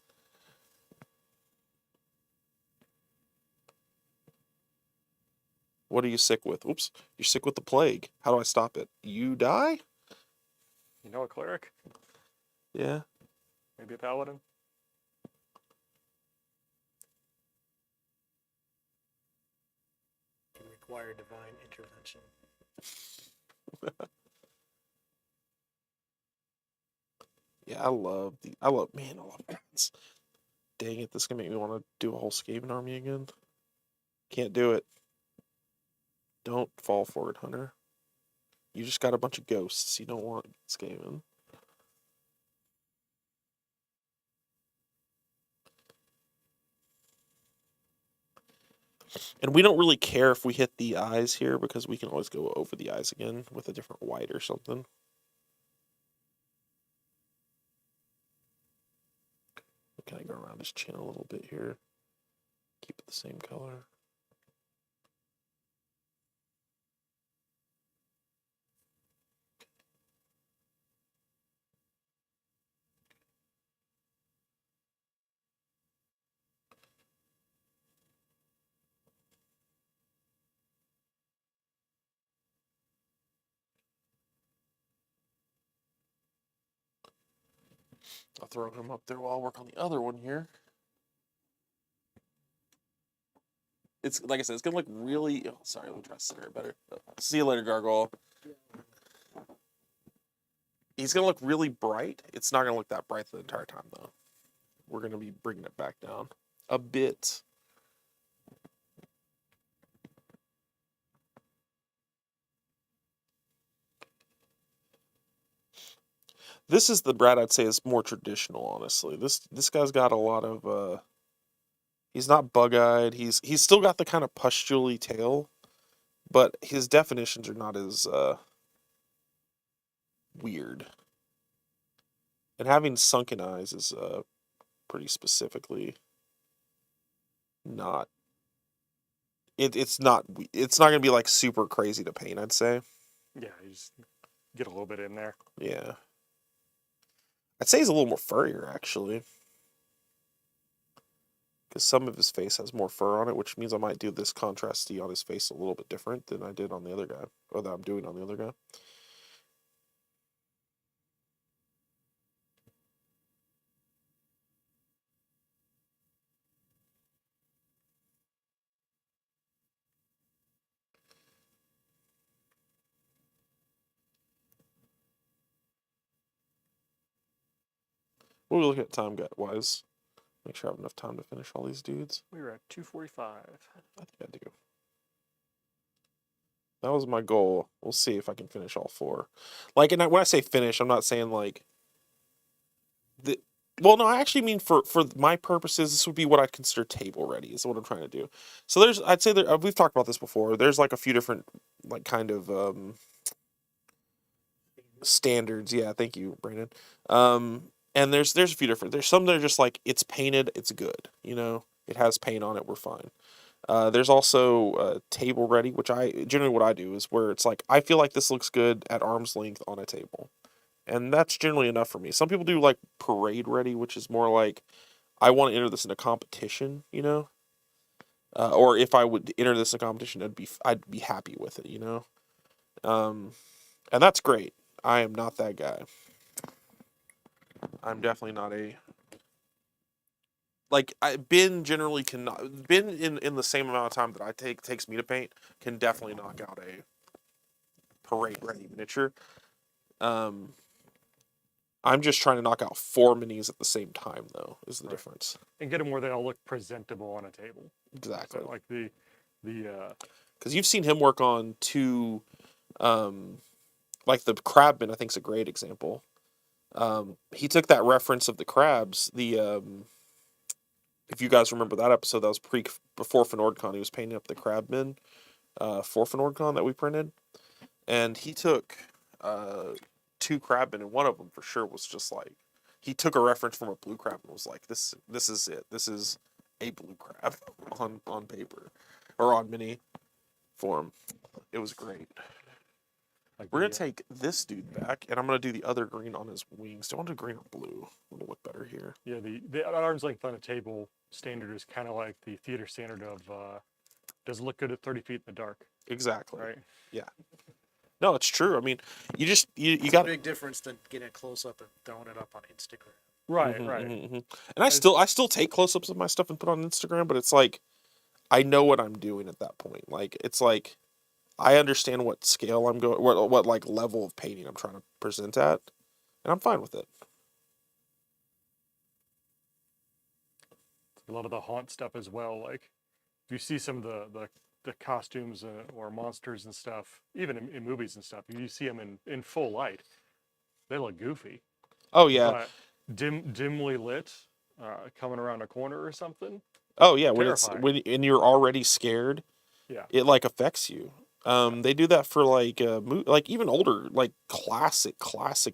What are you sick with? Oops, you're sick with the plague. How do I stop it? You die? You know, a cleric, Yeah. maybe a paladin. Can require divine intervention. Yeah, I love bats. Dang it, this is gonna make me want to do a whole Skaven army again. Can't do it. Don't fall for it, Hunter. You just got a bunch of ghosts. You don't want Skaven. And we don't really care if we hit the eyes here, because we can always go over the eyes again with a different white or something. Can I go around his chin a little bit here? Keep it the same color. I'll throw him up there while I work on the other one here. It's like I said, it's gonna look really. Oh, sorry, let me try to center it better. See you later, Gargoyle. He's gonna look really bright. It's not gonna look that bright the entire time, though. We're gonna be bringing it back down a bit. This is the Brad I'd say is more traditional, honestly. This guy's got a lot of he's not bug-eyed. He's still got the kind of pustulely tail, but his definitions are not as weird. And having sunken eyes is pretty specifically not it's not gonna be like super crazy to paint, I'd say. Yeah, you just get a little bit in there. Yeah. I'd say he's a little more furrier, actually. Because some of his face has more fur on it, which means I might do this contrasty on his face a little bit different than I did on the other guy, or that I'm doing on the other guy. What are we looking at time wise? Make sure I have enough time to finish all these dudes. We were at 2:45. I think I do. That was my goal. We'll see if I can finish all 4. Like, and when I say finish, I'm not saying like well, no, I actually mean for my purposes, this would be what I'd consider table ready. Is what I'm trying to do. So I'd say we've talked about this before. There's like a few different like kind of standards. Yeah, thank you, Brandon. And there's a few different. There's some that are just like it's painted, it's good. You know, it has paint on it, we're fine. There's also table ready, which what I do is where it's like I feel like this looks good at arm's length on a table, and that's generally enough for me. Some people do like parade ready, which is more like I want to enter this in a competition, you know, or if I would enter this in a competition, I'd be happy with it, you know, and that's great. I am not that guy. I'm definitely not a like Ben generally cannot. Ben in the same amount of time that takes me to paint can definitely knock out a parade ready miniature. I'm just trying to knock out 4 minis at the same time, though, is the difference. And get them where they all look presentable on a table. Exactly. So like because you've seen him work on 2, like the crabman. I think is a great example. He took that reference of the crabs. If you guys remember that episode, that was before FNordCon. He was painting up the crabmen for FNordCon that we printed, and he took 2 crabmen, and one of them for sure was just like he took a reference from a blue crab and was like, "This is it. This is a blue crab on paper or on mini form." It was great. like We're gonna take this dude back, and I'm gonna do the other green on his wings. Do I want to do green or blue? It'll look better here. Yeah, the arm's length on a table standard is kind of like the theater standard of does it look good at 30 feet in the dark? Exactly. Right. Yeah. No, it's true. I mean, you It's got a big difference than getting a close up and throwing it up on Instagram. Right, Mhm, right. mhm, mhm. And I still take close-ups of my stuff and put on Instagram, but it's like I know what I'm doing at that point. Like it's like I understand what scale I'm going, what like level of painting I'm trying to present at, and I'm fine with it. A lot of the haunt stuff as well. Like if you see some of the costumes or monsters and stuff, even in movies and stuff, you see them in full light, they look goofy. Oh yeah. But dimly lit, coming around a corner or something. Oh yeah. Terrifying. And you're already scared, Yeah. it like affects you. They do that for like like even older like classic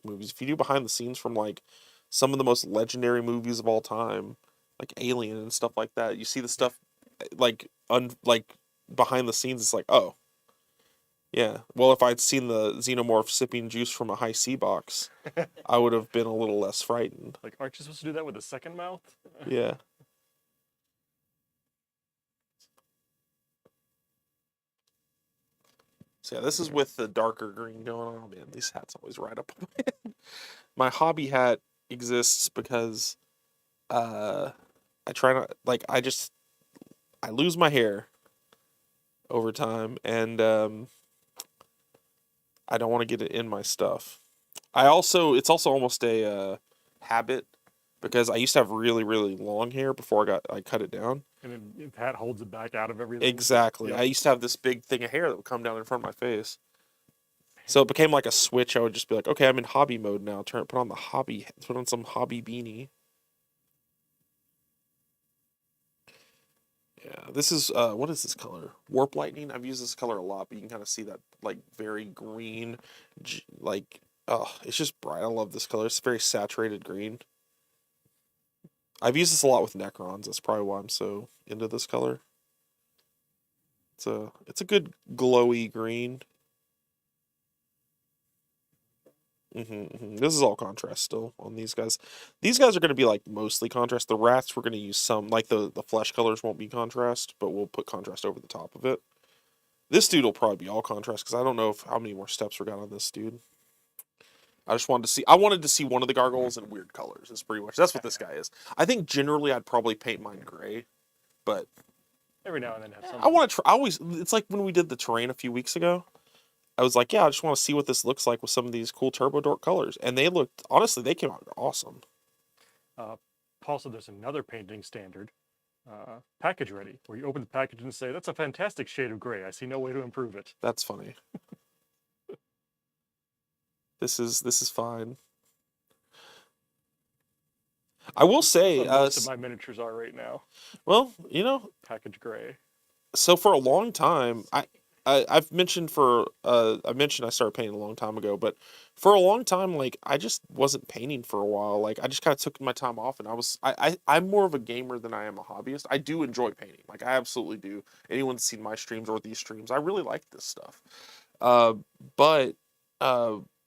movies. If you do behind the scenes from like some of the most legendary movies of all time, like Alien and stuff like that, you see the stuff like like behind the scenes. It's like, oh yeah. Well, if I'd seen the xenomorph sipping juice from a high C box, I would have been a little less frightened. Like, aren't you supposed to do that with a second mouth? Yeah. So yeah, this is with the darker green going on. Oh man, these hats always ride up on my head. My hobby hat exists because I try not like I lose my hair over time, and I don't want to get it in my stuff. It's also almost a habit because I used to have really really long hair before I cut it down. And that holds it back out of everything. Exactly. Yep. I used to have this big thing of hair that would come down in front of my face. So it became like a switch. I would just be like, okay, I'm in hobby mode now. Put on some hobby beanie. Yeah, this is what is this color? Warp Lightning. I've used this color a lot, but you can kind of see that like very green, like it's just bright. I love this color. It's very saturated green. I've used this a lot with Necrons. That's probably why I'm so into this color. It's a good glowy green. This is all contrast still on these guys. These guys are going to be like mostly contrast. The rats we're going to use some, like the flesh colors won't be contrast, but we'll put contrast over the top of it. This dude will probably be all contrast because I don't know how many more steps we got on this dude. I wanted to see one of the gargoyles in weird colors. That's what this guy is. I think generally I'd probably paint mine gray, but Every now and then have some. I want to try. It's like when we did the terrain a few weeks ago. I was like, yeah, I just want to see what this looks like with some of these cool Turbo Dork colors. And honestly, they came out awesome. Paul said there's another painting standard, package ready, where you open the package and say, that's a fantastic shade of gray. I see no way to improve it. That's funny. This is fine. I will say, most of my miniatures are right now. Well, Package gray. So for a long time, I've mentioned I started painting a long time ago, but for a long time, like I just wasn't painting for a while. Like I just kind of took my time off, and I'm more of a gamer than I am a hobbyist. I do enjoy painting, like I absolutely do. Anyone's seen my streams or these streams, I really like this stuff. But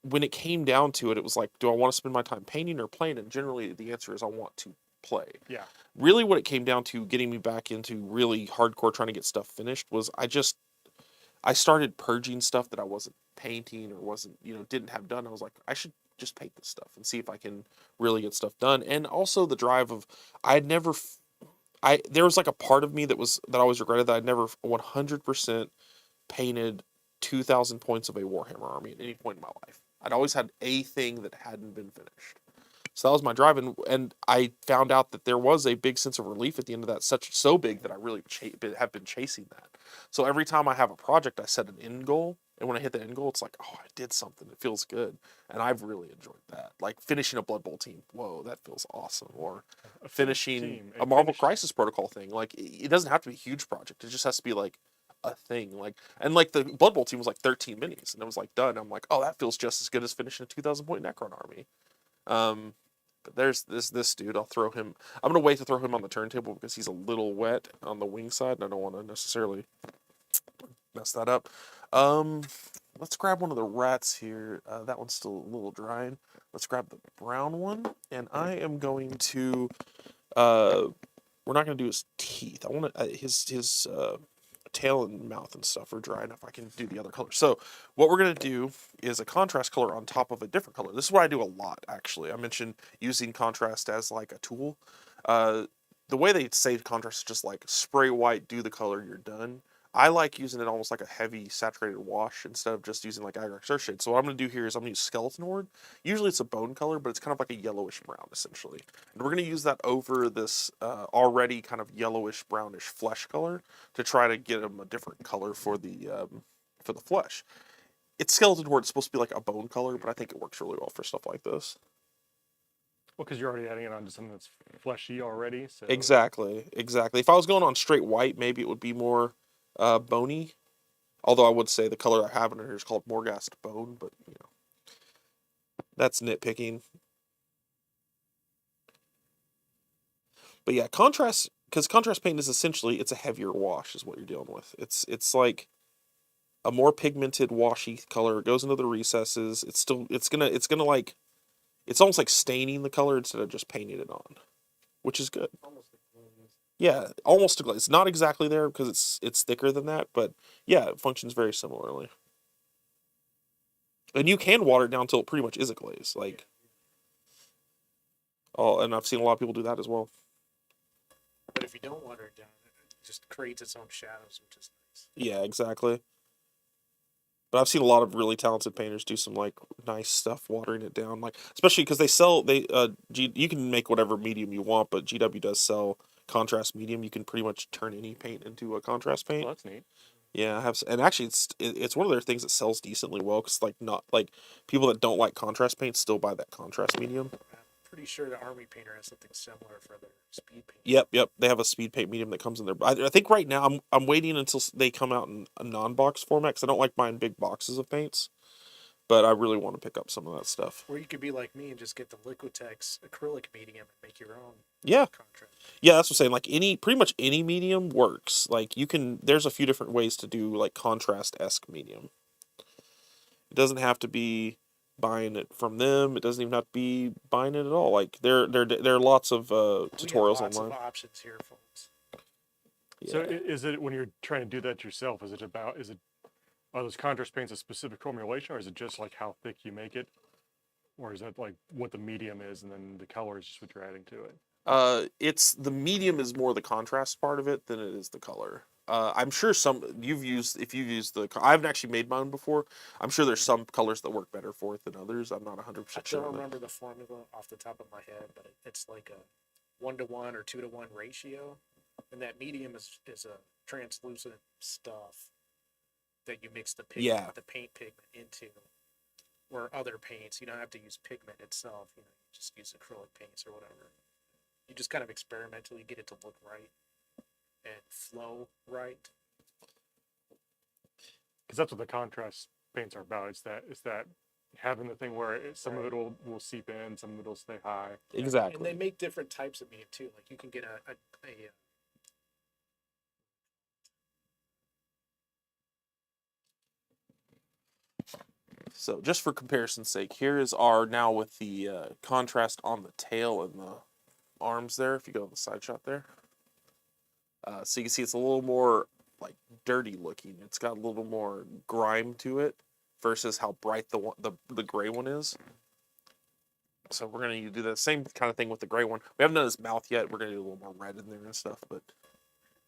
when it came down to it, it was like, do I want to spend my time painting or playing? And generally, the answer is I want to play. Yeah. Really, what it came down to getting me back into really hardcore trying to get stuff finished was I started purging stuff that I wasn't painting or didn't have done. I was like, I should just paint this stuff and see if I can really get stuff done. And also the drive of, there was like a part of me that I always regretted that I'd never 100% painted 2,000 points of a Warhammer army at any point in my life. I'd always had a thing that hadn't been finished. So that was my drive, and I found out that there was a big sense of relief at the end of that, so big that I really have been chasing that. So every time I have a project, I set an end goal, and when I hit the end goal, it's like, oh, I did something. It feels good, and I've really enjoyed that. Like finishing a Blood Bowl team, whoa, that feels awesome. Or finishing a Marvel Crisis Protocol thing. Like it doesn't have to be a huge project. It just has to be like a thing. And the Blood Bowl team was like 13 minis, and it was like done. I'm like, oh, that feels just as good as finishing a 2,000 point Necron army. But there's this dude. I'll throw him. I'm gonna wait to throw him on the turntable because he's a little wet on the wing side, and I don't want to necessarily mess that up. Let's grab one of the rats here. That one's still a little drying. Let's grab the brown one, and I am going to. We're not gonna do his teeth. I want his tail and mouth and stuff are dry enough. I can do the other color. So what we're going to do is a contrast color on top of a different color. This is what I do a lot, actually. I mentioned using contrast as like a tool. The way they say contrast is just like spray white, do the color, you're done. I like using it almost like a heavy saturated wash instead of just using like Agrax Earthshade. So what I'm going to do here is I'm going to use Skeleton Horde. Usually it's a bone color, but it's kind of like a yellowish brown essentially. And we're going to use that over this already kind of yellowish brownish flesh color to try to get them a different color for the flesh. It's Skeleton Horde. It's supposed to be like a bone color, but I think it works really well for stuff like this. Well, because you're already adding it onto something that's fleshy already. So. Exactly. If I was going on straight white, maybe it would be more bony, although I would say the color I have in here is called Morghast Bone, but that's nitpicking. But yeah, because contrast paint is essentially, it's a heavier wash is what you're dealing with. It's like a more pigmented washy color. It goes into the recesses. It's gonna like, it's almost like staining the color instead of just painting it on, which is good. Yeah, almost a glaze. It's not exactly there because it's thicker than that, but yeah, it functions very similarly. And you can water it down until it pretty much is a glaze. Like, Oh, and I've seen a lot of people do that as well. But if you don't water it down, it just creates its own shadows, which is nice. Yeah, exactly. But I've seen a lot of really talented painters do some like nice stuff watering it down, like especially because you can make whatever medium you want, but GW does sell contrast medium. You can pretty much turn any paint into a contrast paint. Well, that's neat. Yeah, and actually it's one of their things that sells decently well because like not like people that don't like contrast paint still buy that contrast medium. I'm pretty sure the Army Painter has something similar for their speed paint. Yep. They have a speed paint medium that comes in there. I think right now I'm waiting until they come out in a non-box format because I don't like buying big boxes of paints, but I really want to pick up some of that stuff. Or you could be like me and just get the Liquitex acrylic medium and make your own Yeah, contrast. yeah, that's what I'm saying. Like pretty much any medium works. Like you can. There's a few different ways to do like contrast-esque medium. It doesn't have to be buying it from them. It doesn't even have to be buying it at all. Like there are lots of We have tutorials lots online. of options here, folks. So Yeah. is it when you're trying to do that yourself? Are those contrast paints a specific formulation, or is it just like how thick you make it, or is that like what the medium is, and then the color is just what you're adding to it? It's the medium is more the contrast part of it than it is the color. I'm sure if you've used I haven't actually made mine before. I'm sure there's some colors that work better for it than others. I'm not 100% I sure. don't on that. remember the formula off the top of my head, but it's like a 1-to-1 or 2-to-1 ratio, and that medium is a translucent stuff that you mix the paint pigment into, or other paints. You don't have to use pigment itself. You just use acrylic paints or whatever. You just kind of experiment till you get it to look right and flow right. Because that's what the contrast paints are about. It's that having the thing where some of it will seep in, some of it will stay high. Exactly. And they make different types of medium too. Like you can get a So just for comparison's sake, here is our now with the contrast on the tail and the arms there. If you go to the side shot there, so you can see it's a little more like dirty looking. It's got a little more grime to it versus how bright the gray one is. So we're gonna do the same kind of thing with the gray one. We haven't done his mouth yet. We're gonna do a little more red in there and stuff, but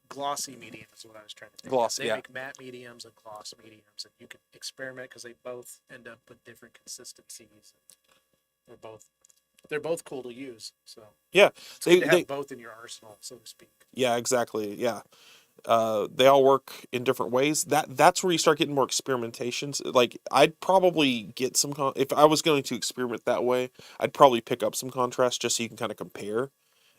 glossy medium is what I was trying to think. Glossy, They yeah. make matte mediums and gloss mediums, and you can experiment because they both end up with different consistencies. They're both cool to use. So yeah, it's good to have both in your arsenal, so to speak. yeah, exactly, yeah. They all work in different ways. That's where you start getting more experimentations. Like I'd probably get some if I was going to experiment that way, I'd probably pick up some contrast just so you can kind of compare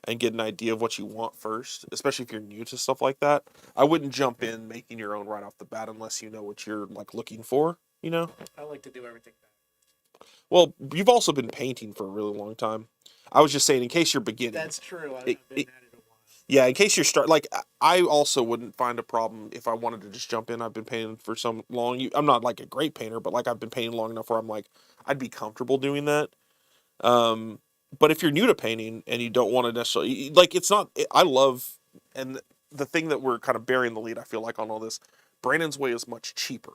and get an idea of what you want first, especially if you're new to stuff like that. I wouldn't jump in making your own right off the bat unless you know what you're like looking for, you know? I like to do everything back. Well, you've also been painting for a really long time. I was just saying in case you're beginning. That's true. I've It- been at it a while. Yeah, in case you're like I also wouldn't find a problem if I wanted to just jump in. I've been painting for some long. I'm not like a great painter, but like I've been painting long enough where I'm like I'd be comfortable doing that. But if you're new to painting and you don't want to necessarily like, it's not. I love and the thing that we're kind of bearing the lead. I feel like on all this, Brandon's way is much cheaper.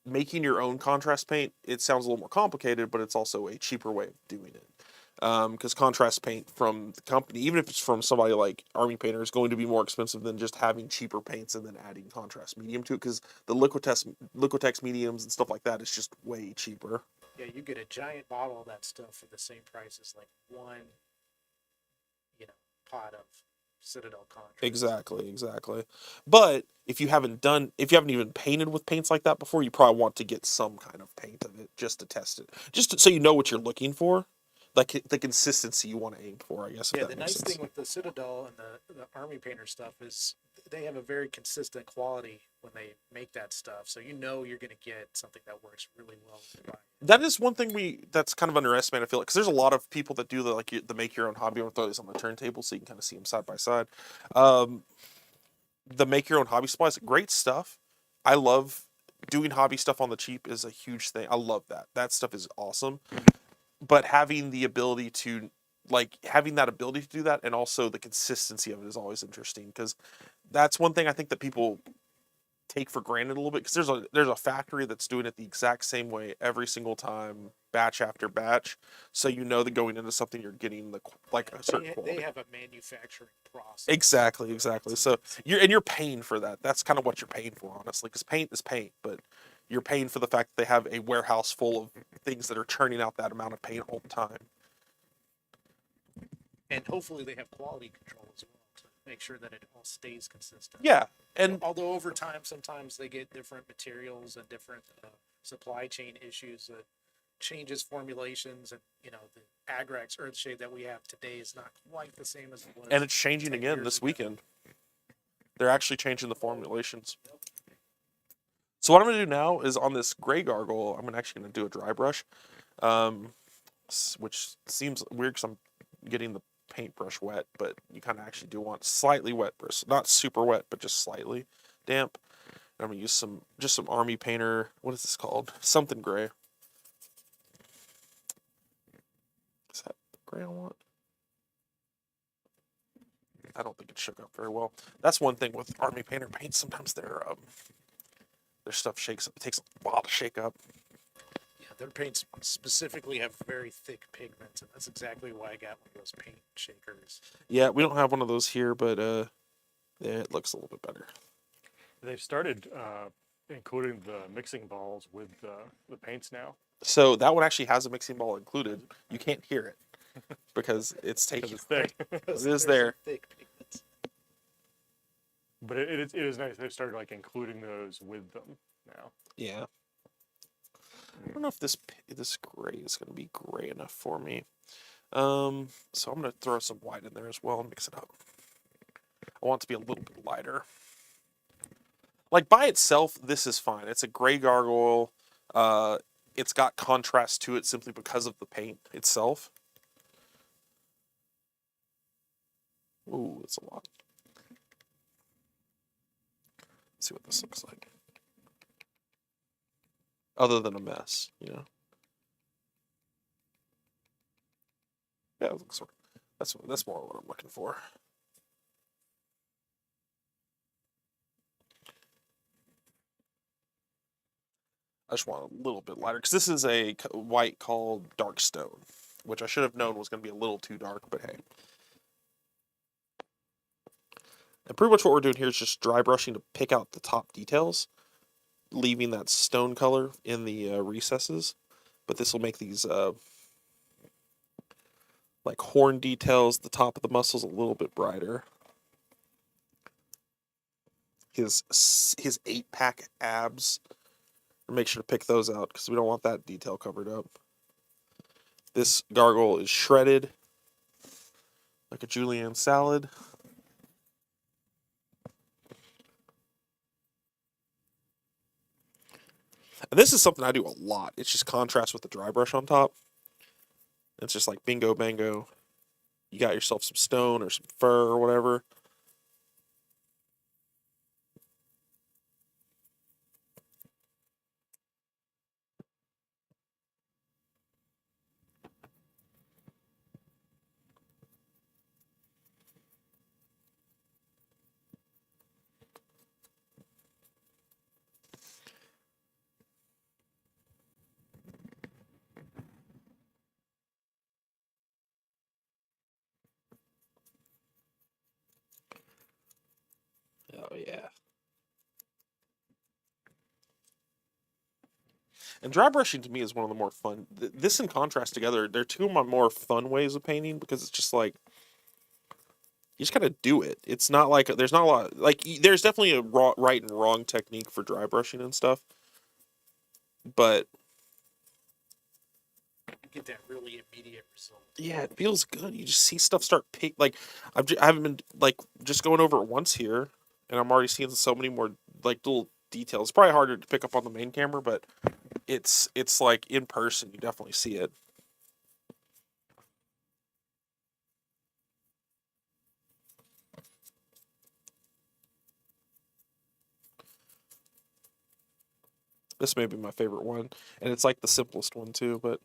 Making your own contrast paint, it sounds a little more complicated, but it's also a cheaper way of doing it. Because contrast paint from the company, even if it's from somebody like Army Painter, is going to be more expensive than just having cheaper paints and then adding contrast medium to it. Because the Liquitex mediums and stuff like that is just way cheaper. Yeah, you get a giant bottle of that stuff for the same price as like one, pot of Citadel contrast. Exactly. But if you haven't even painted with paints like that before, you probably want to get some kind of paint of it just to test it, so you know what you're looking for. Like the consistency you want to aim for, I guess. Yeah, the nice thing with the Citadel and the Army Painter stuff is they have a very consistent quality when they make that stuff. So you know you're going to get something that works really well. That is one thing that's kind of underestimated, I feel like, because there's a lot of people that do the make your own hobby. I'm going to throw this on the turntable so you can kind of see them side by side. The make your own hobby supplies, great stuff. I love doing hobby stuff on the cheap is a huge thing. I love that. That stuff is awesome. But having that ability to do that, and also the consistency of it is always interesting, because that's one thing I think that people take for granted a little bit, because there's a factory that's doing it the exact same way every single time, batch after batch. So you know that going into something you're getting like a certain quality. They have a manufacturing process. Exactly. So you're paying for that. That's kind of what you're paying for, honestly, because paint is paint, but you're paying for the fact that they have a warehouse full of things that are churning out that amount of paint all the time. And hopefully they have quality control as well to make sure that it all stays consistent. Yeah, and although over time, sometimes they get different materials and different supply chain issues that changes formulations, and the Agrax Earthshade that we have today is not quite the same as it was. and it's changing 10 again years this ago. weekend. They're actually changing the formulations. So what I'm going to do now is on this gray gargoyle, I'm actually going to do a dry brush, which seems weird because I'm getting the paintbrush wet, but you kind of actually do want slightly wet brush, not super wet, but just slightly damp. And I'm going to use just some Army Painter. What is this called? Something gray. Is that the gray I want? I don't think it shook up very well. That's one thing with Army Painter paints. Sometimes their stuff shakes up. It takes a while to shake up. Yeah, their paints specifically have very thick pigments, and that's exactly why I got one of those paint shakers. Yeah, we don't have one of those here, but yeah, it looks a little bit better. They've started including the mixing balls with the paints now. So that one actually has a mixing ball included. You can't hear it because it's taking. It's thick. It is there. Thick pigments. But it is nice. They've started like including those with them now. Yeah. I don't know if this gray is going to be gray enough for me. So I'm going to throw some white in there as well and mix it up. I want it to be a little bit lighter. Like by itself, this is fine. It's a gray gargoyle. It's got contrast to it simply because of the paint itself. Ooh, it's a lot. Let's see what this looks like. Other than a mess, Yeah, it looks. That's more what I'm looking for. I just want a little bit lighter because this is a white called Dark Stone, which I should have known was going to be a little too dark, but hey. And pretty much what we're doing here is just dry brushing to pick out the top details, leaving that stone color in the recesses. But this will make these like horn details, the top of the muscles, a little bit brighter. His 8-pack abs. Make sure to pick those out because we don't want that detail covered up. This gargoyle is shredded like a julienne salad. And this is something I do a lot. It's just contrast with the dry brush on top. It's just like bingo bango. You got yourself some stone or some fur or whatever. Oh, yeah. And dry brushing to me is one of the more fun. This and contrast together, they're two of my more fun ways of painting because it's just like, you just gotta do it. It's not like, there's not a lot, like, there's definitely a right and wrong technique for dry brushing and stuff. But You get that really immediate result. yeah, it feels good. You just see stuff start like, I haven't been like just going over it once here, and I'm already seeing so many more like little details. It's probably harder to pick up on the main camera, but it's like in person, you definitely see it. This may be my favorite one, and it's like the simplest one too, but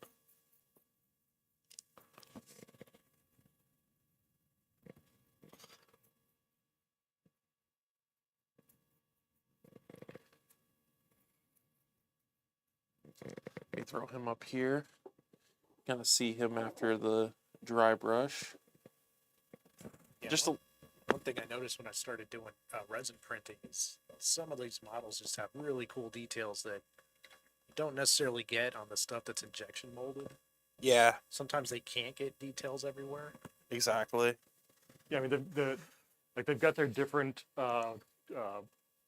throw him up here. Kind of see him after the dry brush. Yeah, Just one thing I noticed when I started doing resin printing is some of these models just have really cool details that you don't necessarily get on the stuff that's injection molded. yeah, Sometimes they can't get details everywhere. exactly. Yeah, I mean like they've got their different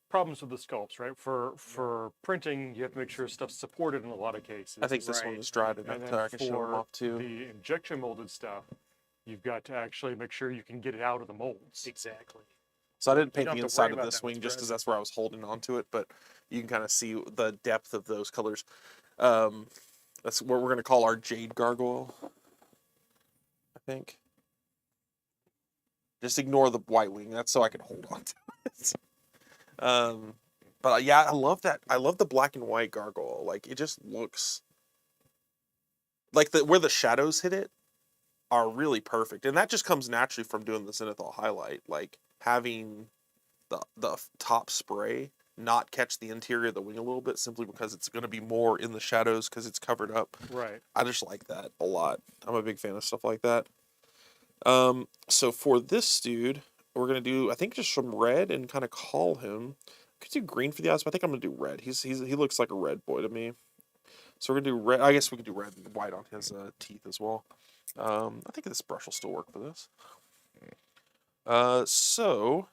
problems with the sculpts, right? For printing, you have to make sure stuff's supported in a lot of cases. I think this one Right, is dried and enough then to I can show him for off too. the injection molded stuff, you've got to actually make sure you can get it out of the molds. Exactly. So I didn't You paint don't the have to inside worry of about this that with wing just because resin. that's where I was holding onto it, but you can kind of see the depth of those colors. That's what we're going to call our Jade Gargoyle, I think. Just ignore the white wing. That's so I can hold on to it. But yeah, I love that. I love the black and white Gargoyle. Like, it just looks like where the shadows hit it are really perfect. And that just comes naturally from doing the zenithal highlight. Like, having the top spray not catch the interior of the wing a little bit simply because it's going to be more in the shadows because it's covered up. Right. I just like that a lot. I'm a big fan of stuff like that. So for this dude, we're going to do, I think, just some red and kind of call him. Could do green for the eyes, but I think I'm going to do red. He looks like a red boy to me. So we're going to do red. I guess we could do red and white on his teeth as well. I think this brush will still work for this. So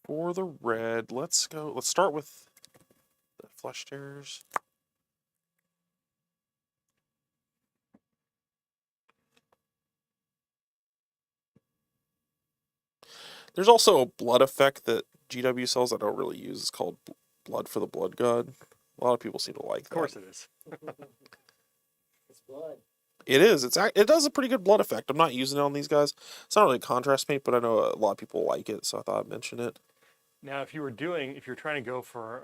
for the red, let's start with the flesh tears. There's also a blood effect that GW sells I don't really use. It's called Blood for the Blood God. A lot of people seem to like that. Of course it is. It's blood. It is. It does a pretty good blood effect. I'm not using it on these guys. It's not really contrast paint, but I know a lot of people like it, so I thought I'd mention it. Now, if you're trying to go for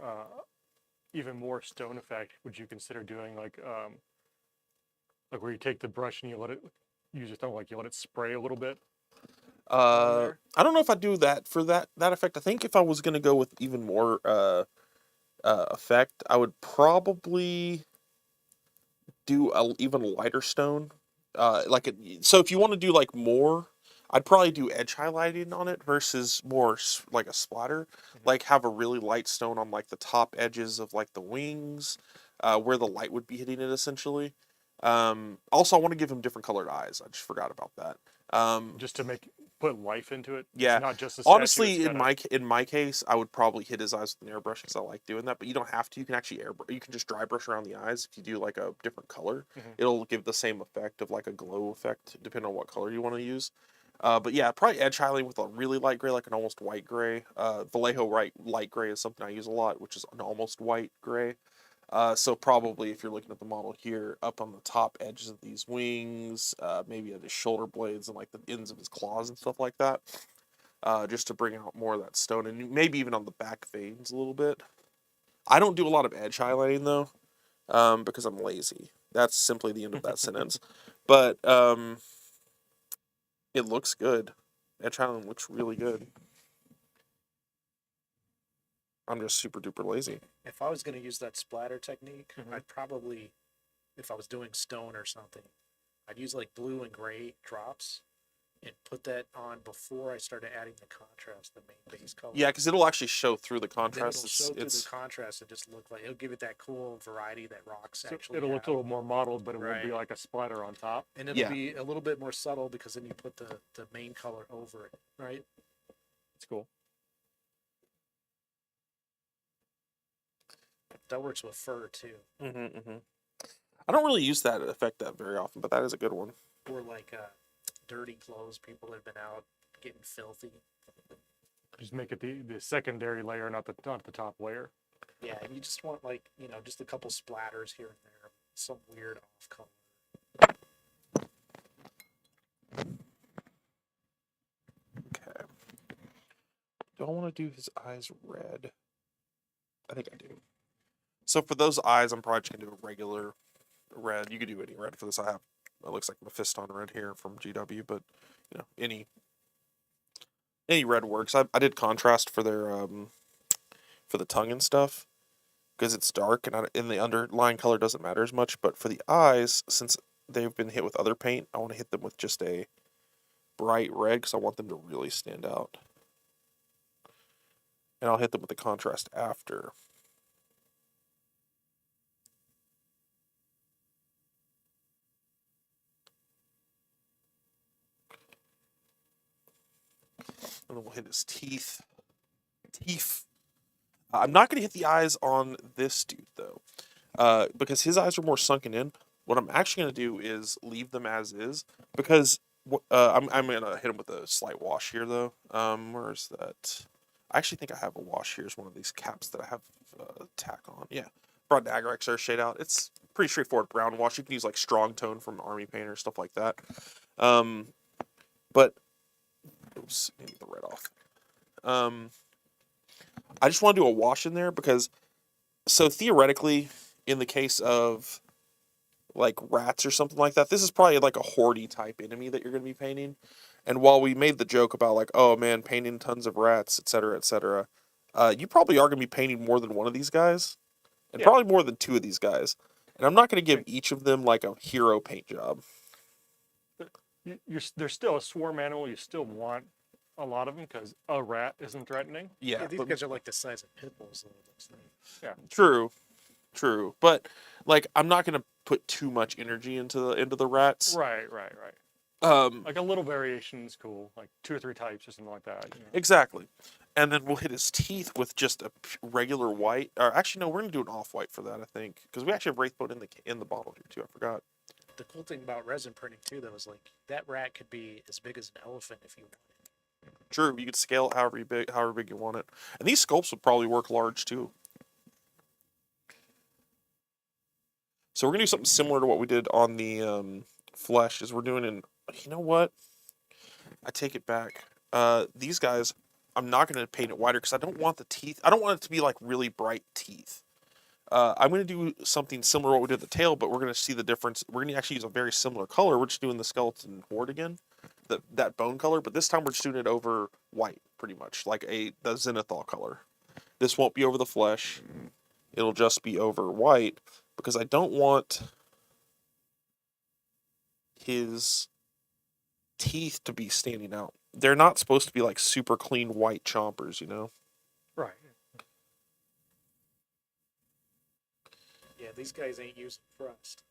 even more stone effect, would you consider doing like where you take the brush and you let it use your thumb, like you let it spray a little bit? I don't know if I do that for that effect. I think if I was gonna go with even more effect, I would probably do a even lighter stone. So if you want to do like more, I'd probably do edge highlighting on it versus more like a splatter. Like have a really light stone on like the top edges of like the wings, where the light would be hitting it essentially. Also, I want to give him different colored eyes. I just forgot about that. Just to put life into it. Yeah. It's not just a statue, Honestly, it's gotta- in my case, I would probably hit his eyes with an airbrush because I like doing that. But you don't have to. You can actually you can just dry brush around the eyes if you do like a different color. It'll give the same effect of like a glow effect depending on what color you want to use. But yeah, probably edge highlighting with a really light gray, like an almost white gray. Vallejo light gray is something I use a lot, which is an almost white gray. So probably if you're looking at the model here, up on the top edges of these wings, maybe at his shoulder blades and like the ends of his claws and stuff like that, just to bring out more of that stone, and maybe even on the back veins a little bit. I don't do a lot of edge highlighting though, because I'm lazy. That's simply the end of that sentence. But it looks good. Edge highlighting looks really good. I'm just super duper lazy. If I was going to use that splatter technique, I'd probably, if I was doing stone or something, I'd use like blue and gray drops and put that on before I started adding the contrast, the main base color. Yeah, because it'll actually show through the Then contrast. it'll show through the contrast and just look like, it'll give it that cool variety that rocks So actually it'll look a have. little more modeled, but it won't be Right. like a splatter on top. And it'll Yeah. be a little bit more subtle because then you put the main color over it, right? It's cool. That works with fur too. I don't really use that effect that very often, but that is a good one. Or like dirty clothes, people that have been out getting filthy. Just make it the secondary layer, not the top layer. Yeah, and you just want like, just a couple splatters here and there, some weird off color. Okay. Do I want to do his eyes red? I think I do. So for those eyes, I'm probably just going to do a regular red. You could do any red for this. It looks like Mephiston red here from GW, but any red works. I did contrast for their for the tongue and stuff because it's dark and the underlying color doesn't matter as much. But for the eyes, since they've been hit with other paint, I want to hit them with just a bright red because I want them to really stand out. And I'll hit them with the contrast after. And then we'll hit his teeth. I'm not going to hit the eyes on this dude, though. Because his eyes are more sunken in. What I'm actually going to do is leave them as is. Because I'm going to hit him with a slight wash here, though. Where's that? I actually think I have a wash here. It's one of these caps that I have tack on. Yeah. Brought Dagger XR shade out. It's pretty straightforward brown wash. You can use like strong tone from Army Painter, stuff like that. But oops, maybe the red off. I just want to do a wash in there because, so theoretically, in the case of like rats or something like that, this is probably like a hordy type enemy that you're going to be painting. And while we made the joke about like, oh man, painting tons of rats, etc., you probably are going to be painting more than one of these guys, and probably more than two of these guys. And I'm not going to give each of them like a hero paint job. There's still a swarm animal. You still want a lot of them because a rat isn't threatening. Yeah, these guys are like the size of pit bulls. Though, it looks like. Yeah, True. But like, I'm not going to put too much energy into the rats. right. Like a little variation is cool, like 2 or 3 types or something like that. You know? Exactly. And then we'll hit his teeth with just a regular white. Or actually, no, we're gonna do an off-white for that, I think, because we actually have Wraithbone in the bottle here too. I forgot. The cool thing about resin printing too, though, is like that rat could be as big as an elephant if you wanted. True, you could scale it however big you want it, and these sculpts would probably work large too. So we're gonna do something similar to what we did on the flesh. Is we're doing an. You know what? I take it back. These guys, I'm not going to paint it whiter because I don't want the teeth. I don't want it to be like really bright teeth. I'm going to do something similar to what we did at the tail, but we're going to see the difference. We're going to actually use a very similar color. We're just doing the skeleton horde again, that bone color, but this time we're just doing it over white, pretty much, like the zenithal color. This won't be over the flesh. It'll just be over white because I don't want his teeth to be standing out. They're not supposed to be like super clean white chompers, you know? Right. Yeah, these guys ain't using frost.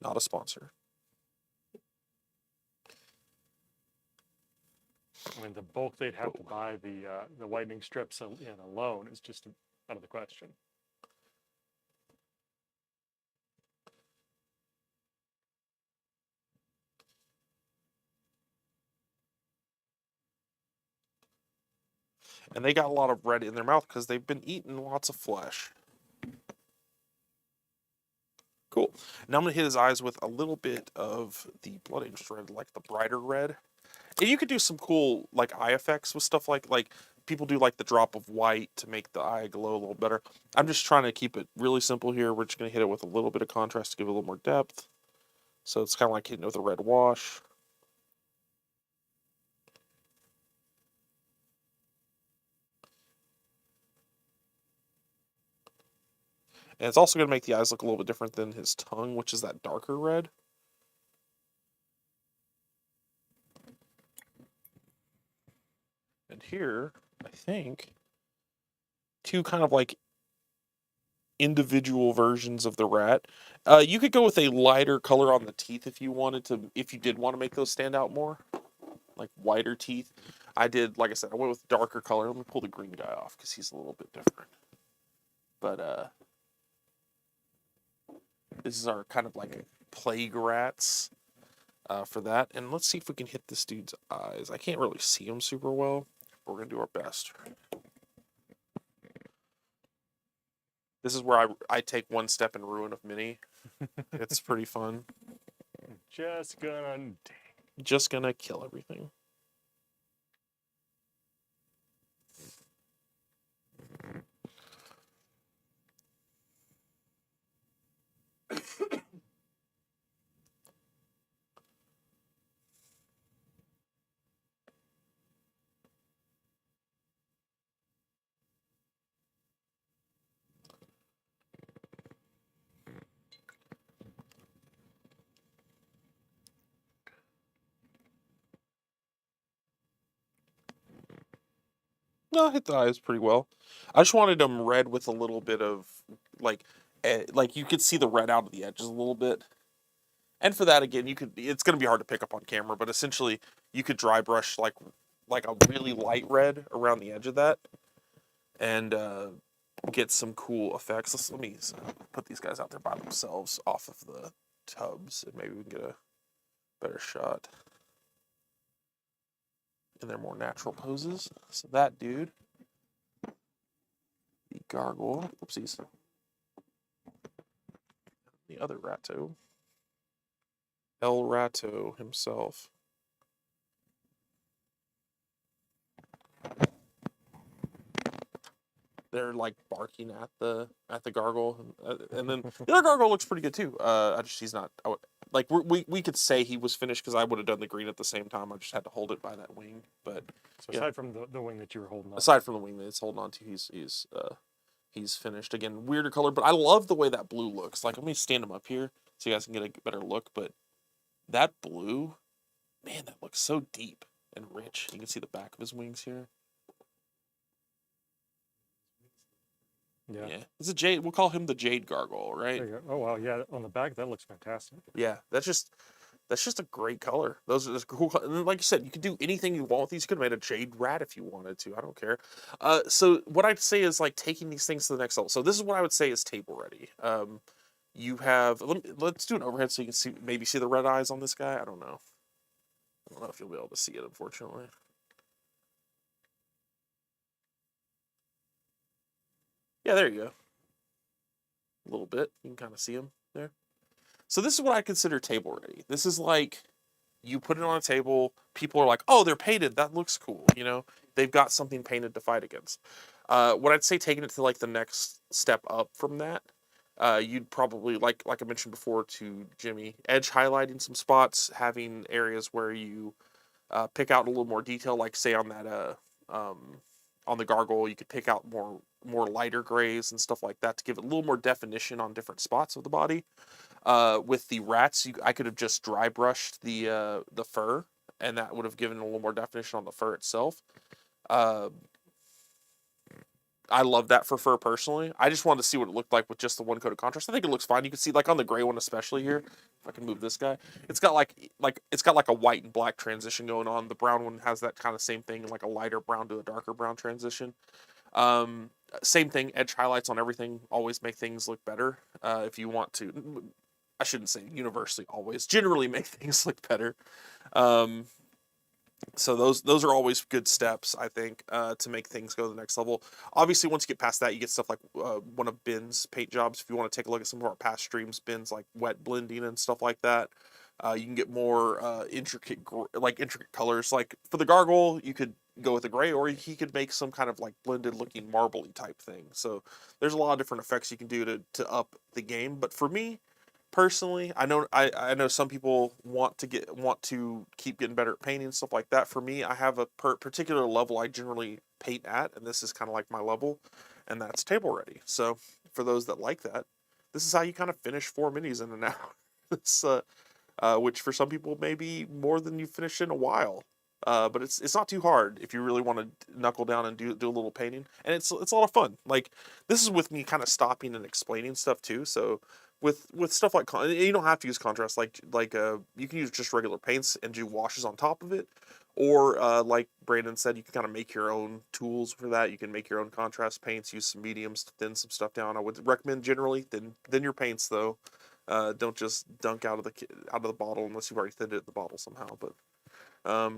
Not a sponsor. I mean, the bulk they'd have to buy the whitening strips in alone is just out of the question. And they got a lot of red in their mouth because they've been eating lots of flesh. Cool. Now I'm going to hit his eyes with a little bit of the Blood Angel red, like the brighter red. And you could do some cool like eye effects with stuff like people do like the drop of white to make the eye glow a little better. I'm just trying to keep it really simple here. We're just going to hit it with a little bit of contrast to give it a little more depth. So it's kind of like hitting it with a red wash. And it's also going to make the eyes look a little bit different than his tongue, which is that darker red. And here, I think, 2 kind of like individual versions of the rat. You could go with a lighter color on the teeth if you did want to make those stand out more. Like whiter teeth. I did, like I said, I went with darker color. Let me pull the green guy off because he's a little bit different. But, this is our kind of like plague rats for that. And let's see if we can hit this dude's eyes. I can't really see him super well. But we're going to do our best. This is where I take one step and ruin of many. It's pretty fun. Just gonna kill everything. No, hit the eyes pretty well. I just wanted them red with a little bit of like you could see the red out of the edges a little bit. And for that, again, it's going to be hard to pick up on camera, but essentially you could dry brush like a really light red around the edge of that and get some cool effects. Let me put these guys out there by themselves off of the tubs, and maybe we can get a better shot in their more natural poses. So that dude, the Gargoyle, whoopsies, the other Ratto, El Ratto himself. They're like barking at the Gargoyle, and then the other Gargoyle looks pretty good too. He's not like we could say he was finished because I would have done the green at the same time. I just had to hold it by that wing. But So aside from the wing that you were holding on, aside from the wing that it's holding on to, he's finished. Again, weirder color, but I love the way that blue looks. Like, let me stand him up here so you guys can get a better look. But that blue, man, that looks so deep and rich. You can see the back of his wings here. yeah. It's a jade. We'll call him the Jade Gargoyle, right? There you go. Oh wow, yeah. On the back, that looks fantastic. Yeah, that's just a great color. Those are just cool. And like you said, you could do anything you want with these. You could have made a jade rat if you wanted to. I don't care. So what I'd say is like taking these things to the next level. So this is what I would say is table ready. You have. Let's do an overhead so you can see the red eyes on this guy. I don't know if you'll be able to see it, unfortunately. Yeah, there you go. A little bit. You can kind of see him there. So this is what I consider table ready. This is like you put it on a table. People are like, "Oh, they're painted. That looks cool." You know, they've got something painted to fight against. What I'd say, taking it to like the next step up from that, you'd probably like I mentioned before to Jimmy, edge highlighting some spots, having areas where you pick out a little more detail, like say on that on the Gargoyle, you could pick out more lighter grays and stuff like that to give it a little more definition on different spots of the body. With the rats, I could have just dry brushed the fur, and that would have given a little more definition on the fur itself. I love that for fur personally. I just wanted to see what it looked like with just the one coat of contrast. I think it looks fine. You can see like on the gray one especially here. If I can move this guy, it's got like a white and black transition going on. The brown one has that kind of same thing, like a lighter brown to a darker brown transition. Same thing. Edge highlights on everything always make things look better. If you want to, I shouldn't say universally always. Generally make things look better. So those are always good steps, I think, to make things go to the next level. Obviously, once you get past that, you get stuff like one of Ben's paint jobs. If you want to take a look at some of our past streams, Ben's like wet blending and stuff like that. You can get more intricate colors. Like for the Gargoyle, you could go with the gray, or he could make some kind of like blended looking marbly type thing. So there's a lot of different effects you can do to up the game. But for me, personally, I know some people want to keep getting better at painting and stuff like that. For me, I have a particular level I generally paint at, and this is kind of like my level, and that's table ready. So for those that like that, this is how you kind of finish 4 minis in an hour. It's which for some people may be more than you finished in a while. But it's not too hard if you really want to knuckle down and do a little painting, and it's a lot of fun. Like this is with me kind of stopping and explaining stuff too. So with stuff like you don't have to use contrast. Like you can use just regular paints and do washes on top of it, or like Brandon said, you can kind of make your own tools for that. You can make your own contrast paints. Use some mediums to thin some stuff down. I would recommend generally thin your paints though. Don't just dunk out of the bottle unless you've already thinned it at the bottle somehow. But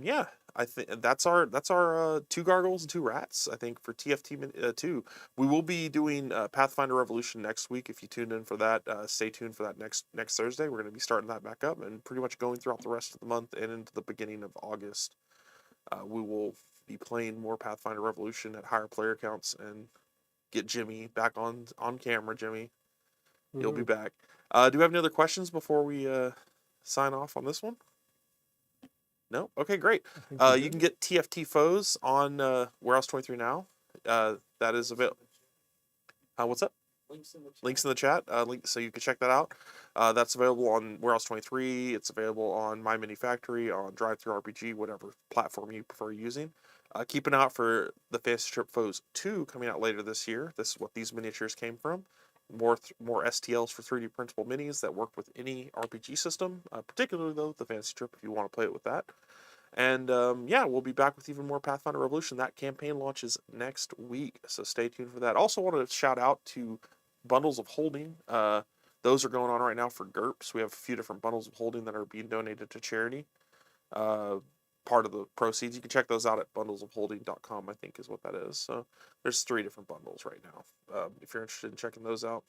yeah, I think that's our 2 Gargoyles and 2 Rats. I think for TFT 2, we will be doing Pathfinder Revolution next week. If you tuned in for that, stay tuned for that next Thursday. We're going to be starting that back up and pretty much going throughout the rest of the month and into the beginning of August. We will be playing more Pathfinder Revolution at higher player counts and get Jimmy back on camera. Jimmy, you'll be back. Do we have any other questions before we sign off on this one? No? Okay, great. You can get TFT Foes on Warehouse 23 now. That is available. What's up? Links in the chat. So you can check that out. That's available on Warehouse 23. It's available on My Mini Factory, on Drive-Thru RPG, whatever platform you prefer using. Keep an eye out for the Fantasy Trip Foes 2 coming out later this year. This is what these miniatures came from. More STLs for 3D printable minis that work with any RPG system, particularly though the Fantasy Trip if you want to play it with that. And yeah, we'll be back with even more Pathfinder Revolution. That campaign launches next week, so stay tuned for that. Also, want to shout out to Bundles of Holding. Those are going on right now for GURPS. We have a few different bundles of holding that are being donated to charity. Part of the proceeds. You can check those out at bundlesofholding.com, I think is what that is. So there's 3 different bundles right now, if you're interested in checking those out.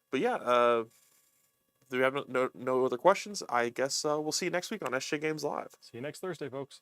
But yeah, if we have no other questions, I guess we'll see you next week on SJ Games Live. See you next Thursday, folks.